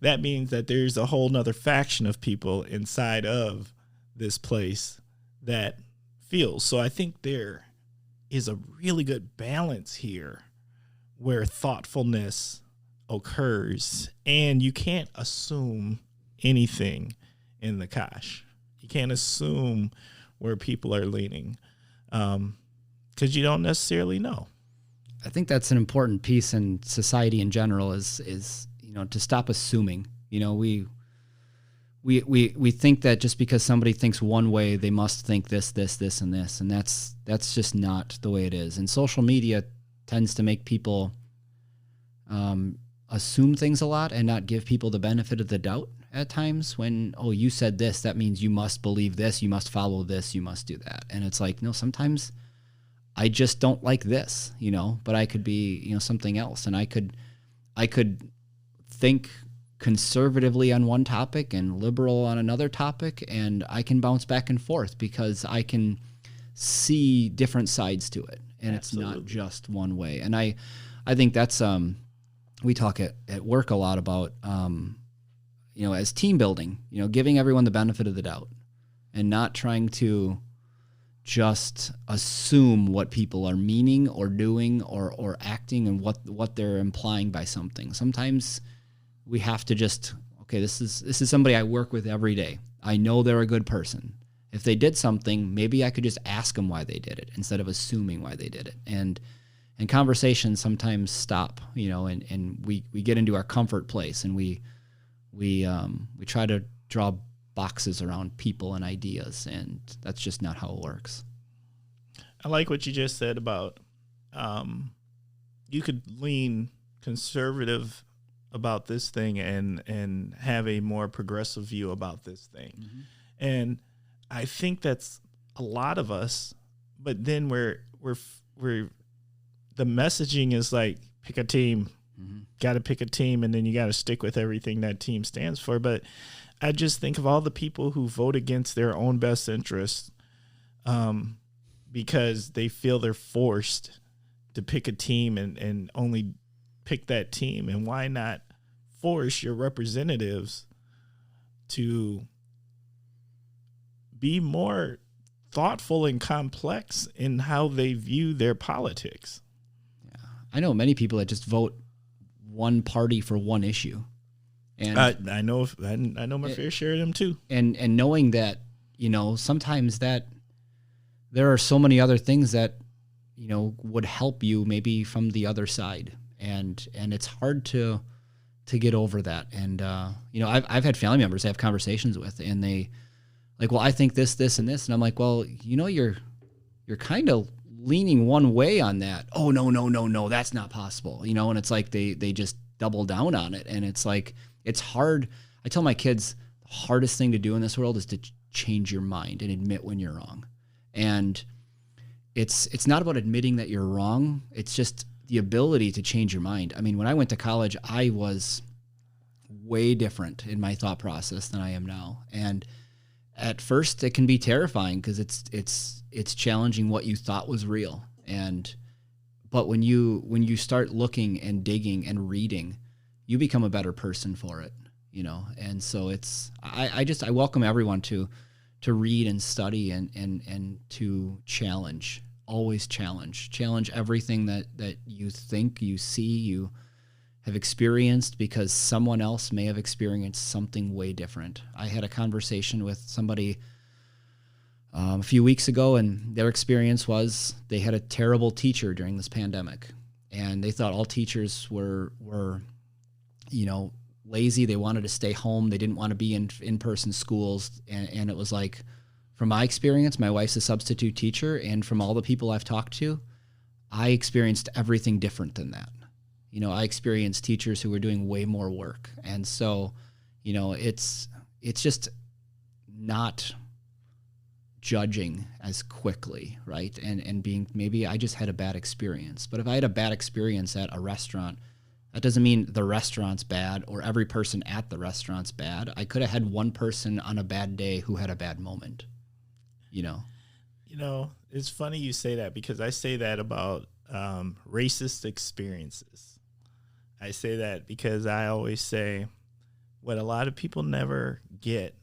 That means that there's a whole nother faction of people inside of this place that feels. So I think there is a really good balance here where thoughtfulness occurs, and you can't assume anything in the Kosh. You can't assume where people are leaning, because you don't necessarily know. I think that's an important piece in society in general is to stop assuming. We we think that just because somebody thinks one way, they must think this, and this, and that's just not the way it is. And social media tends to make people assume things a lot and not give people the benefit of the doubt at times. When, oh, you said this, that means you must believe this, you must follow this, you must do that. And it's like, no, sometimes I just don't like this, but I could be, something else. And I could think conservatively on one topic and liberal on another topic, and I can bounce back and forth because I can see different sides to it, and Absolutely. It's not just one way. And I think that's we talk at work a lot about as team building, giving everyone the benefit of the doubt and not trying to just assume what people are meaning or doing or acting and what they're implying by something. Sometimes we have to just, okay, this is somebody I work with every day. I know they're a good person. If they did something, maybe I could just ask them why they did it instead of assuming why they did it. And conversations sometimes stop, and we get into our comfort place, and we try to draw boxes around people and ideas, and that's just not how it works. I like what you just said about you could lean conservative about this thing and have a more progressive view about this thing. Mm-hmm. And I think that's a lot of us, but then we're the messaging is like, pick a team, got to pick a team, and then you got to stick with everything that team stands for. But I just think of all the people who vote against their own best interests because they feel they're forced to pick a team and only pick that team. And why not force your representatives to be more thoughtful and complex in how they view their politics? Yeah, I know many people that just vote one party for one issue. And I know my fair share of them too. And knowing that, sometimes that there are so many other things that, would help you maybe from the other side. And it's hard to get over that. And, I've had family members I have conversations with, and they like, well, I think this, and this. And I'm like, well, you're kind of leaning one way on that. Oh, no, that's not possible. And it's like they just double down on it. And it's like, it's hard. I tell my kids the hardest thing to do in this world is to change your mind and admit when you're wrong. And it's not about admitting that you're wrong. It's just the ability to change your mind. I mean, when I went to college, I was way different in my thought process than I am now. And at first it can be terrifying because it's challenging what you thought was real. But when you start looking and digging and reading, you become a better person for it, And so I welcome everyone to read and study and to challenge, always challenge everything that you think, you see, you have experienced, because someone else may have experienced something way different. I had a conversation with somebody a few weeks ago, and their experience was they had a terrible teacher during this pandemic, and they thought all teachers were lazy. They wanted to stay home. They didn't want to be in in-person schools. And it was like, from my experience, my wife's a substitute teacher, and from all the people I've talked to, I experienced everything different than that. I experienced teachers who were doing way more work. And so, it's just not judging as quickly, right? And being, maybe I just had a bad experience. But if I had a bad experience at a restaurant, that doesn't mean the restaurant's bad or every person at the restaurant's bad. I could have had one person on a bad day who had a bad moment, It's funny you say that, because I say that about racist experiences. I say that because I always say what a lot of people never get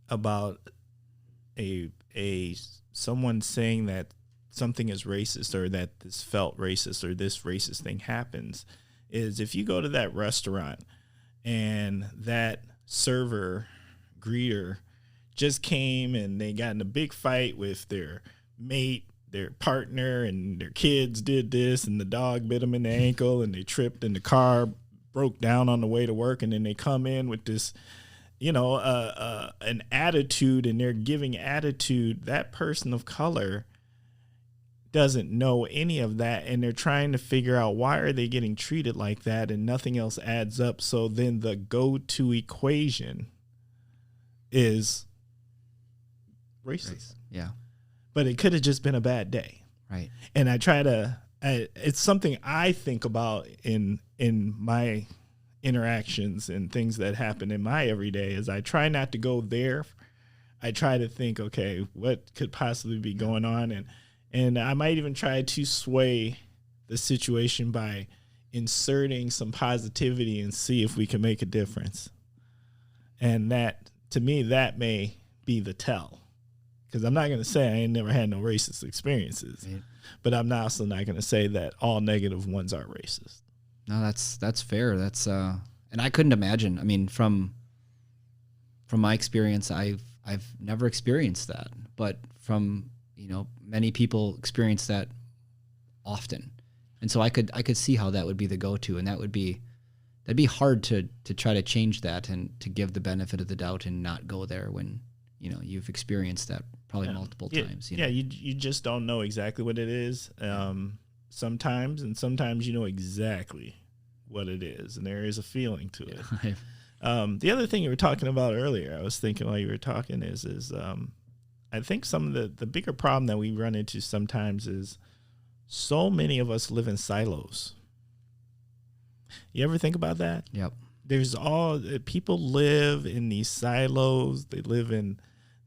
about someone saying that something is racist or that this felt racist or this racist thing happens is if you go to that restaurant and that server greeter just came and they got in a big fight with their mate, their partner, and their kids did this, and the dog bit them in the ankle, and they tripped, and the car broke down on the way to work, and then they come in with this an attitude and they're giving attitude, that person of color doesn't know any of that, and they're trying to figure out why are they getting treated like that, and nothing else adds up. So then the go-to equation is racist. Yeah. But it could have just been a bad day. Right. And it's something I think about in my interactions and things that happen in my everyday, is I try not to go there. I try to think, okay, what could possibly be going on? And I might even try to sway the situation by inserting some positivity and see if we can make a difference. And that, to me, that may be the tell. Because I'm not going to say I ain't never had no racist experiences, right. But I'm also not going to say that all negative ones are racist. No, that's fair. That's and I couldn't imagine. I mean, from my experience, I've never experienced that, but from many people experience that often, and so I could see how that would be the go-to, and that'd be hard to try to change that and to give the benefit of the doubt and not go there when you've experienced that probably multiple times. Yeah, you just don't know exactly what it is. Sometimes you know exactly what it is, and there is a feeling to it. The other thing you were talking about earlier, I was thinking while you were talking is I think some of the bigger problem that we run into sometimes is so many of us live in silos. You ever think about that? Yep. People live in these silos. They live in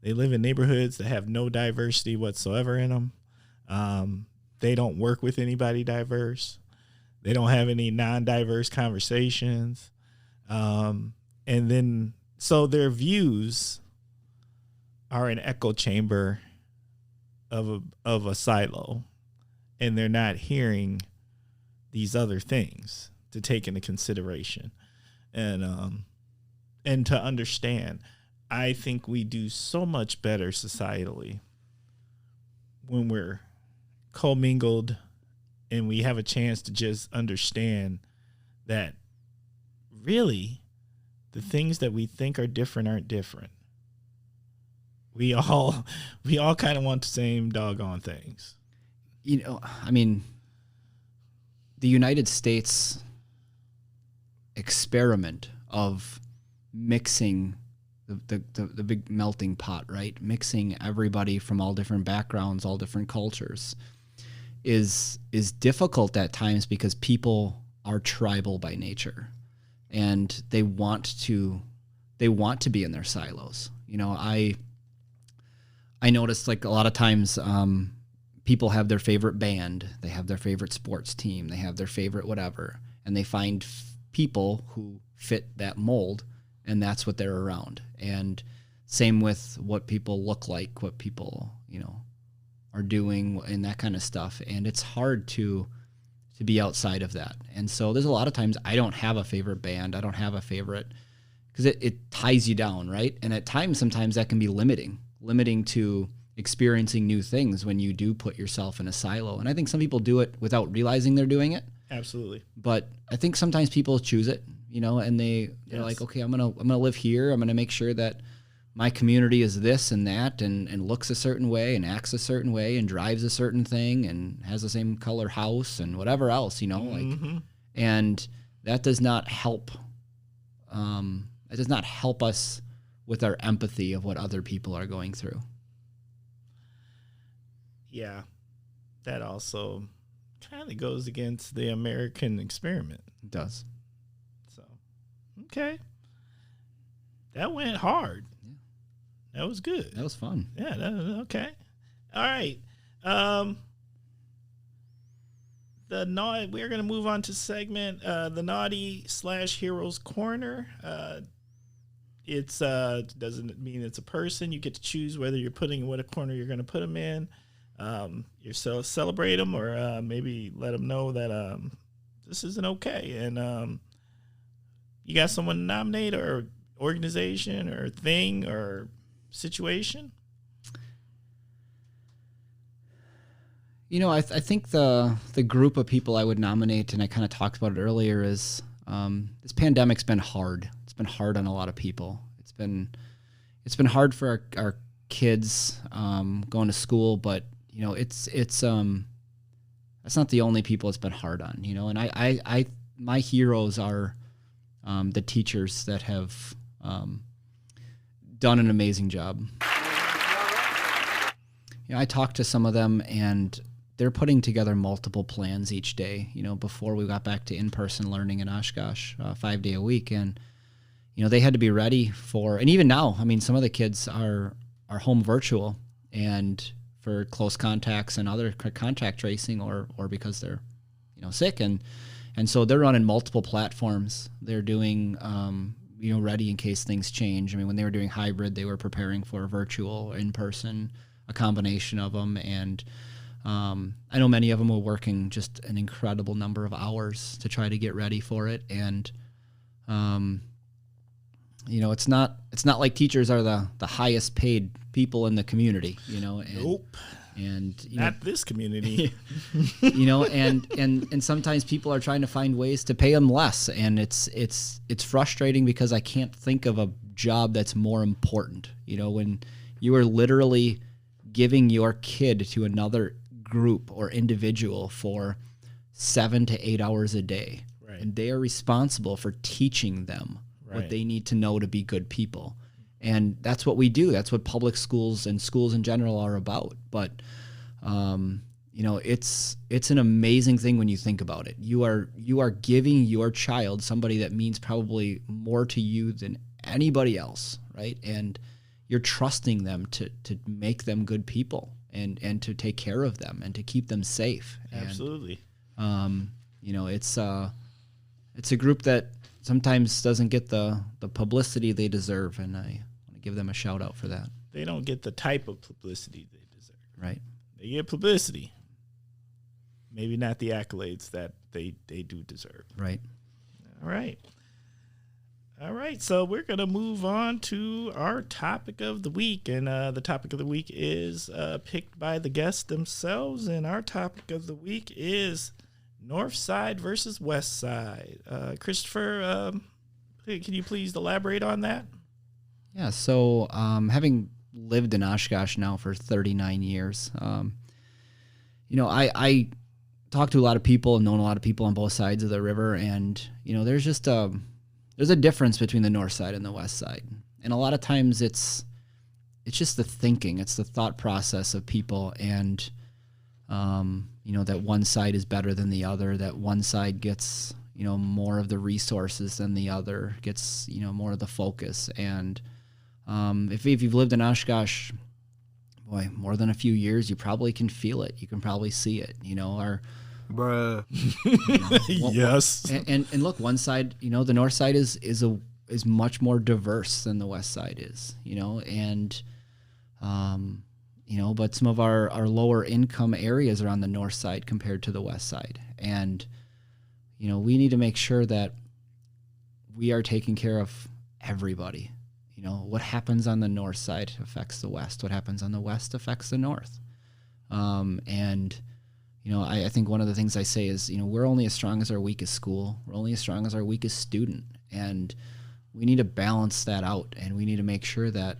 neighborhoods that have no diversity whatsoever in them. They don't work with anybody diverse. They don't have any non-diverse conversations. And then, so their views are an echo chamber of a silo, and they're not hearing these other things to take into consideration. And to understand, I think we do so much better societally when we're commingled and we have a chance to just understand that really the things that we think are different aren't different. We all kind of want the same doggone things. I mean, the United States experiment of mixing the big melting pot, right? Mixing everybody from all different backgrounds, all different cultures is difficult at times because people are tribal by nature and they want to be in their silos. I noticed like a lot of times people have their favorite band, they have their favorite sports team, they have their favorite whatever, and they find people who fit that mold, and that's what they're around. And same with what people look like, what people, are doing and that kind of stuff. And it's hard to be outside of that. And so there's a lot of times I don't have a favorite band. I don't have a favorite, because it ties you down, right? And at times, sometimes that can be limiting to experiencing new things when you do put yourself in a silo. And I think some people do it without realizing they're doing it. Absolutely. But I think sometimes people choose it, and they're like, okay, I'm gonna live here. I'm gonna make sure that my community is this and that, and looks a certain way and acts a certain way and drives a certain thing and has the same color house and whatever else, Mm-hmm. And that does not help. It does not help us with our empathy of what other people are going through. Yeah, that also kind of goes against the American experiment. It does. So, okay. That went hard. Yeah. That was good. That was fun. Yeah, okay. All right. We're going to move on to segment, the Naughty/Heroes Corner. It's doesn't mean it's a person. You get to choose whether you're putting what a corner you're going to put them in. You celebrate them, or maybe let them know that this isn't okay. And you got someone to nominate, or organization, or thing, or situation? I think the group of people I would nominate, and I kind of talked about it earlier, is this pandemic's been hard. It's been hard on a lot of people. It's been hard for our kids going to school, but it's that's not the only people it's been hard on, and I my heroes are the teachers that have done an amazing job. I talked to some of them, and they're putting together multiple plans each day, before we got back to in-person learning in Oshkosh 5 day a week. And, they had to be ready for, and even now, some of the kids are home virtual and for close contacts and other contact tracing or because they're, sick. And so they're running multiple platforms. They're doing, ready in case things change. When they were doing hybrid, they were preparing for virtual, in-person, a combination of them. And I know many of them were working just an incredible number of hours to try to get ready for it. And, it's not like teachers are the highest paid people in the community, and, nope. And not this community, and sometimes people are trying to find ways to pay them less. And it's frustrating because I can't think of a job that's more important, when you are literally giving your kid to another group or individual for 7 to 8 hours a day. Right. And they are responsible for teaching them what they need to know to be good people. And that's what we do. That's what public schools and schools in general are about. But, it's an amazing thing when you think about it. You are giving your child somebody that means probably more to you than anybody else, right? And you're trusting them to make them good people and to take care of them and to keep them safe. Absolutely. And, it's a group that sometimes doesn't get the publicity they deserve, and I want to give them a shout out for that. They don't get the type of publicity they deserve. Right. They get publicity, maybe not the accolades that they do deserve. Right. All right, so we're going to move on to our topic of the week, and the topic of the week is picked by the guests themselves, and our topic of the week is North Side versus West Side. Christopher, can you please elaborate on that? Yeah, so having lived in Oshkosh now for 39 years, I talked to a lot of people and known a lot of people on both sides of the river, and, there's just there's a difference between the North Side and the West Side. And a lot of times it's just the thinking, it's the thought process of people, and, that one side is better than the other, that one side gets, more of the resources than the other, gets, more of the focus. And if you've lived in Oshkosh, boy, more than a few years, you probably can feel it. You can probably see it, our... Bruh. Yes. And look, one side, the North Side is much more diverse than the West Side is, and but some of our lower income areas are on the North Side compared to the West Side, and we need to make sure that we are taking care of everybody. What happens on the North Side affects the West. What happens on the West affects the North, and I think one of the things I say is, we're only as strong as our weakest school. We're only as strong as our weakest student. And we need to balance that out. And we need to make sure that,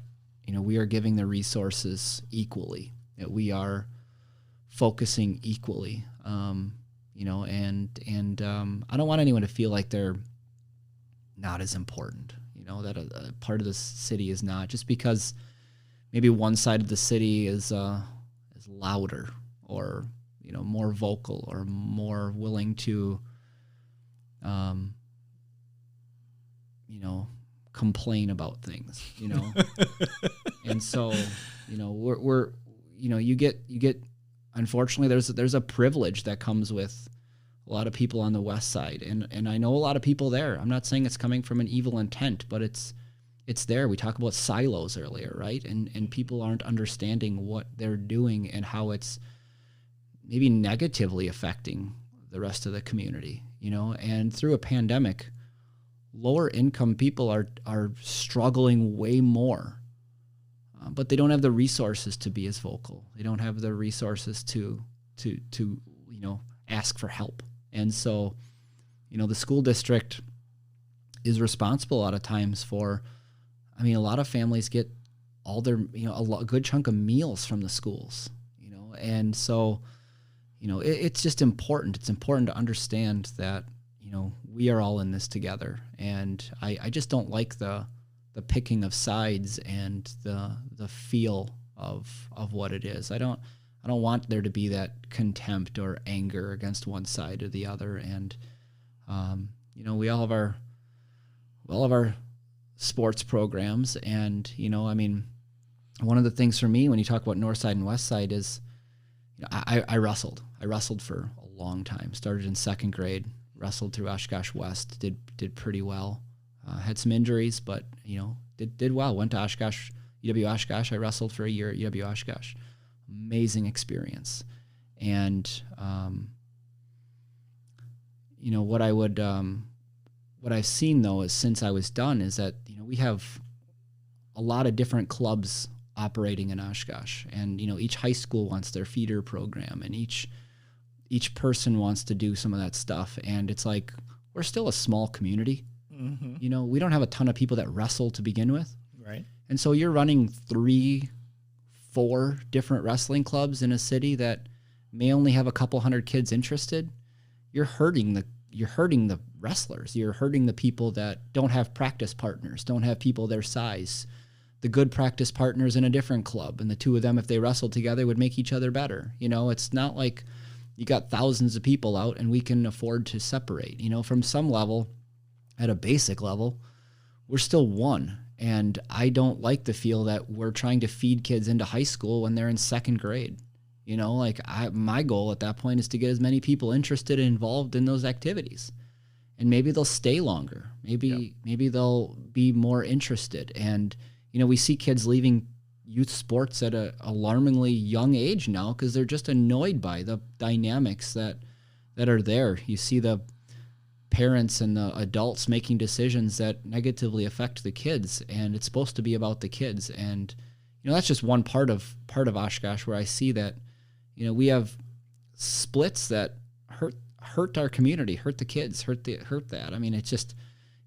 we are giving the resources equally, that we are focusing equally. And I don't want anyone to feel like they're not as important, that a part of the city is not, just because maybe one side of the city is louder or more vocal or more willing to, complain about things, and so, we're you get, unfortunately, there's a privilege that comes with a lot of people on the West Side, and I know a lot of people there. I'm not saying it's coming from an evil intent, but it's there. We talked about silos earlier, right? And people aren't understanding what they're doing and how it's maybe negatively affecting the rest of the community, and through a pandemic, lower income people are struggling way more, but they don't have the resources to be as vocal. They don't have the resources to ask for help. And so, the school district is responsible a lot of times for, I mean, a lot of families get all their, a good chunk of meals from the schools, and so, it's just important. It's important to understand that, we are all in this together. And I just don't like the picking of sides and the feel of what it is. I don't want there to be that contempt or anger against one side or the other. And, we all have our sports programs. And, I mean, one of the things for me when you talk about North Side and West Side is, I wrestled. I wrestled for a long time. Started in second grade, wrestled through Oshkosh West, did pretty well. Had some injuries, but, did well. Went to Oshkosh, UW Oshkosh. I wrestled for a year at UW Oshkosh. Amazing experience. And, what I've seen though is since I was done is that, we have a lot of different clubs operating in Oshkosh, and each high school wants their feeder program, and each person wants to do some of that stuff. And it's like, we're still a small community. Mm-hmm. We don't have a ton of people that wrestle to begin with. Right. And so you're running 3-4 different wrestling clubs in a city that may only have a couple hundred kids interested. You're hurting the wrestlers. You're hurting the people that don't have practice partners, don't have people their size. The good practice partners in a different club, and the two of them, if they wrestled together, would make each other better. It's not like you got thousands of people out and we can afford to separate. From some level, at a basic level, we're still one. And I don't like the feel that we're trying to feed kids into high school when they're in second grade. My goal at that point is to get as many people interested and involved in those activities. And maybe they'll stay longer. Maybe they'll be more interested. And, we see kids leaving youth sports at an alarmingly young age now because they're just annoyed by the dynamics that are there. You see the parents and the adults making decisions that negatively affect the kids, and it's supposed to be about the kids. And, that's just one part of Oshkosh where I see that, we have splits that hurt our community, hurt the kids, hurt that. I mean, it's just,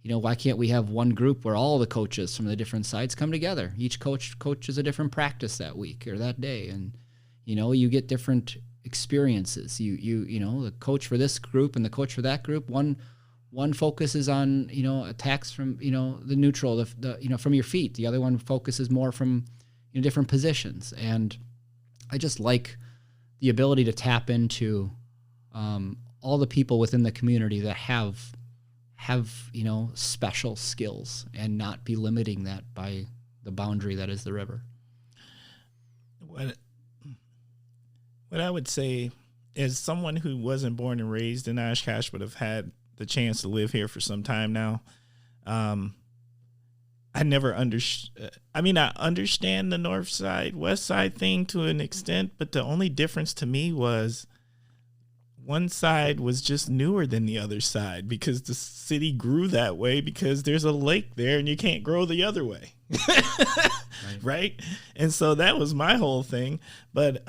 why can't we have one group where all the coaches from the different sides come together? Each coach coaches a different practice that week or that day, and you get different experiences. The coach for this group and the coach for that group. One focuses on attacks from the neutral, the from your feet. The other one focuses more from different positions, and I just like the ability to tap into all the people within the community that have special skills and not be limiting that by the boundary that is the river. What I would say is, someone who wasn't born and raised in Oshkosh but have had the chance to live here for some time now, I never understood. I understand the north side, west side thing to an extent, but the only difference to me was one side was just newer than the other side because the city grew that way because there's a lake there and you can't grow the other way. Right? And so that was my whole thing. But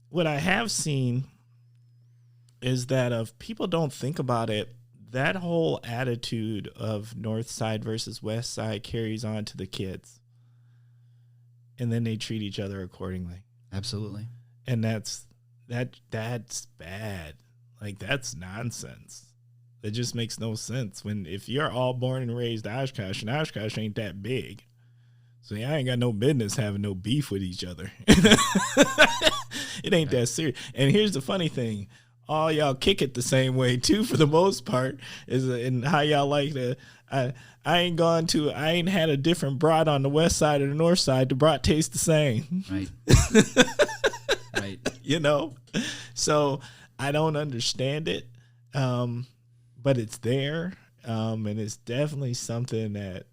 what I have seen is that if people don't think about it, that whole attitude of north side versus west side carries on to the kids. And then they treat each other accordingly. Absolutely. And that's bad. Like, that's nonsense. That just makes no sense. If you're all born and raised Oshkosh, and Oshkosh ain't that big. So I ain't got no business having no beef with each other. It ain't that serious. And here's the funny thing. All y'all kick it the same way too, for the most part, is in how y'all like to. I ain't had a different brat on the west side or the north side. The brat tastes the same. Right. Right. So I don't understand it, but it's there, and it's definitely something that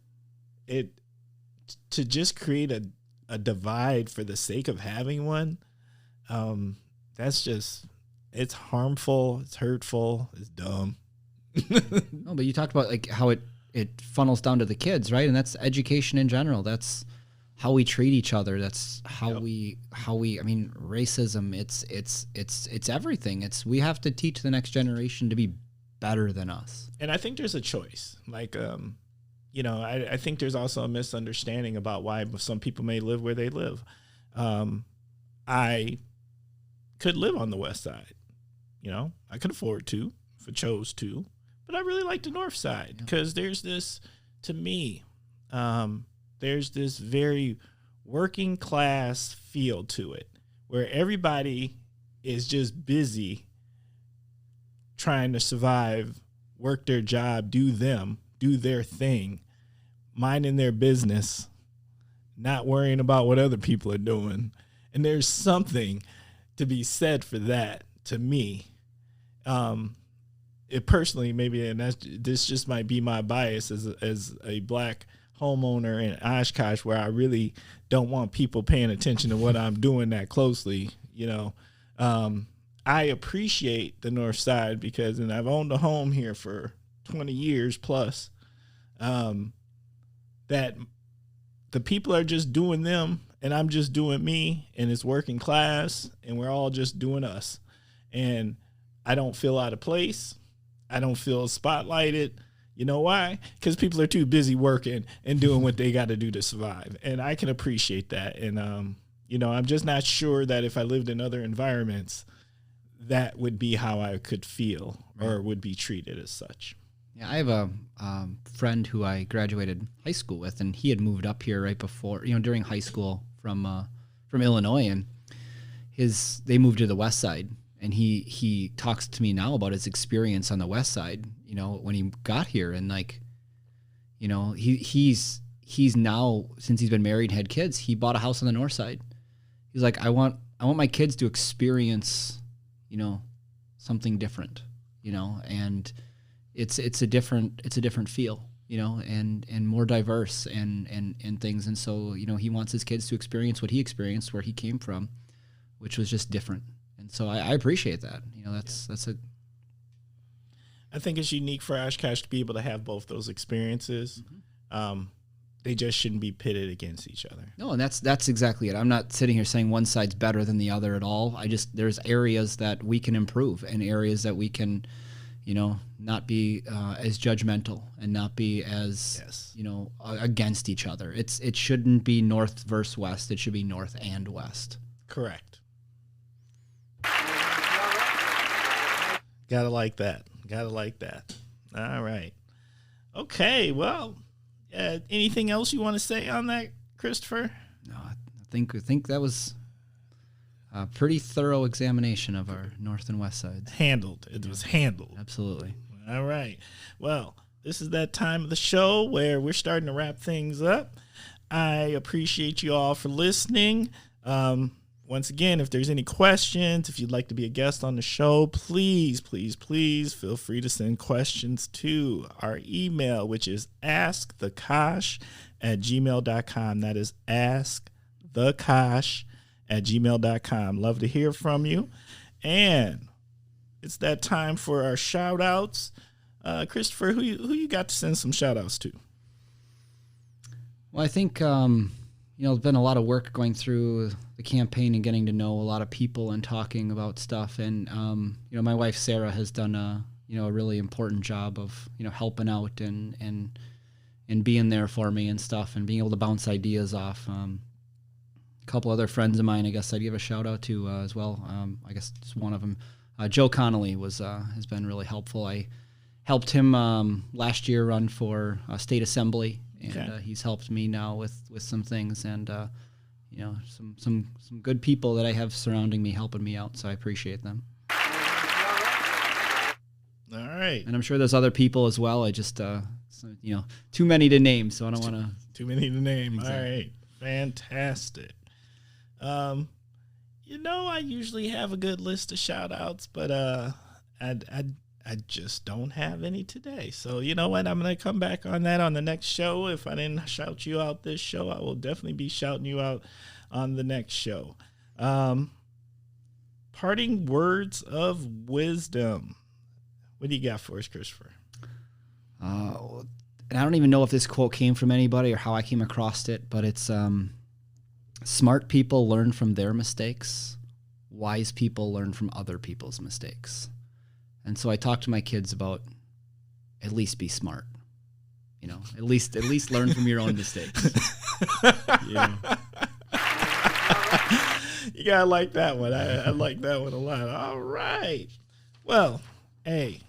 to just create a divide for the sake of having one. That's just. It's harmful. It's hurtful. It's dumb. No, but you talked about like how it funnels down to the kids, right? And that's education in general. That's how we treat each other. That's how we. I mean, racism. It's everything. We have to teach the next generation to be better than us. And I think there's a choice. Like I think there's also a misunderstanding about why some people may live where they live. I could live on the west side. I could afford to if I chose to, but I really like the north side because there's this, to me, there's this very working class feel to it where everybody is just busy trying to survive, work their job, do their thing, minding their business, not worrying about what other people are doing. And there's something to be said for that to me. It personally, maybe, and this just might be my bias as a black homeowner in Oshkosh, where I really don't want people paying attention to what I'm doing that closely. I appreciate the north side because, and I've owned a home here for 20 years plus, that the people are just doing them and I'm just doing me, and it's working class and we're all just doing us. And I don't feel out of place. I don't feel spotlighted. You know why? Because people are too busy working and doing what they got to do to survive. And I can appreciate that. And, I'm just not sure that if I lived in other environments, that would be how I could feel or would be treated as such. Yeah, I have a friend who I graduated high school with, and he had moved up here right before, during high school from Illinois, and they moved to the west side. And he talks to me now about his experience on the west side, when he got here, and he's now, since he's been married and had kids, he bought a house on the north side. He's like, I want my kids to experience, something different, and it's a different feel, and more diverse and things. And so, he wants his kids to experience what he experienced where he came from, which was just different. And so I appreciate that. I think it's unique for Oshkosh to be able to have both those experiences. Mm-hmm. They just shouldn't be pitted against each other. No, and that's exactly it. I'm not sitting here saying one side's better than the other at all. There's areas that we can improve and areas that we can, not be as judgmental and not be as, against each other. It shouldn't be north versus west. It should be north and west. Correct. Gotta like that. All right. Okay. Well, anything else you want to say on that, Christopher? No, I think that was a pretty thorough examination of our north and west sides. It was handled. Absolutely. All right. Well, this is that time of the show where we're starting to wrap things up. I appreciate you all for listening. Once again, if there's any questions, if you'd like to be a guest on the show, please feel free to send questions to our email, which is askthekosh@gmail.com. That is askthekosh@gmail.com. Love to hear from you. And it's that time for our shout outs. Christopher, who you got to send some shout outs to? Well, I think, there's been a lot of work going through the campaign and getting to know a lot of people and talking about stuff. And, my wife, Sarah, has done a really important job of, helping out and being there for me and stuff and being able to bounce ideas off. A couple other friends of mine, I guess I'd give a shout out to as well. I guess just one of them, Joe Connolly has been really helpful. I helped him last year run for state assembly. And he's helped me now with some things, and some good people that I have surrounding me helping me out. So I appreciate them. All right, and I'm sure there's other people as well. I just too many to name, so I don't want to. Too many to name. Exactly. All right, fantastic. I usually have a good list of shout outs, but I just don't have any today. So you know what? I'm going to come back on that on the next show. If I didn't shout you out this show, I will definitely be shouting you out on the next show. Parting words of wisdom. What do you got for us, Christopher? And I don't even know if this quote came from anybody or how I came across it, but it's smart people learn from their mistakes. Wise people learn from other people's mistakes. And so I talk to my kids about at least be smart. at least learn from your own mistakes. Yeah. You gotta like that one. I like that one a lot. All right. Well, hey,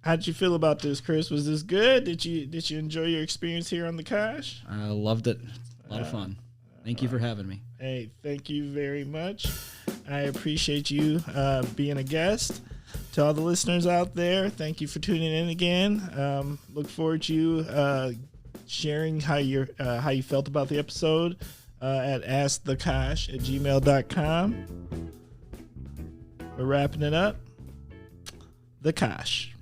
how'd you feel about this, Chris? Was this good? Did you enjoy your experience here on the Kosh? I loved it. A lot of fun. Thank you for having me. Hey, thank you very much. I appreciate you being a guest. To all the listeners out there, thank you for tuning in again. Look forward to you sharing how you felt about the episode at askthekosh@gmail.com. We're wrapping it up. The Kosh.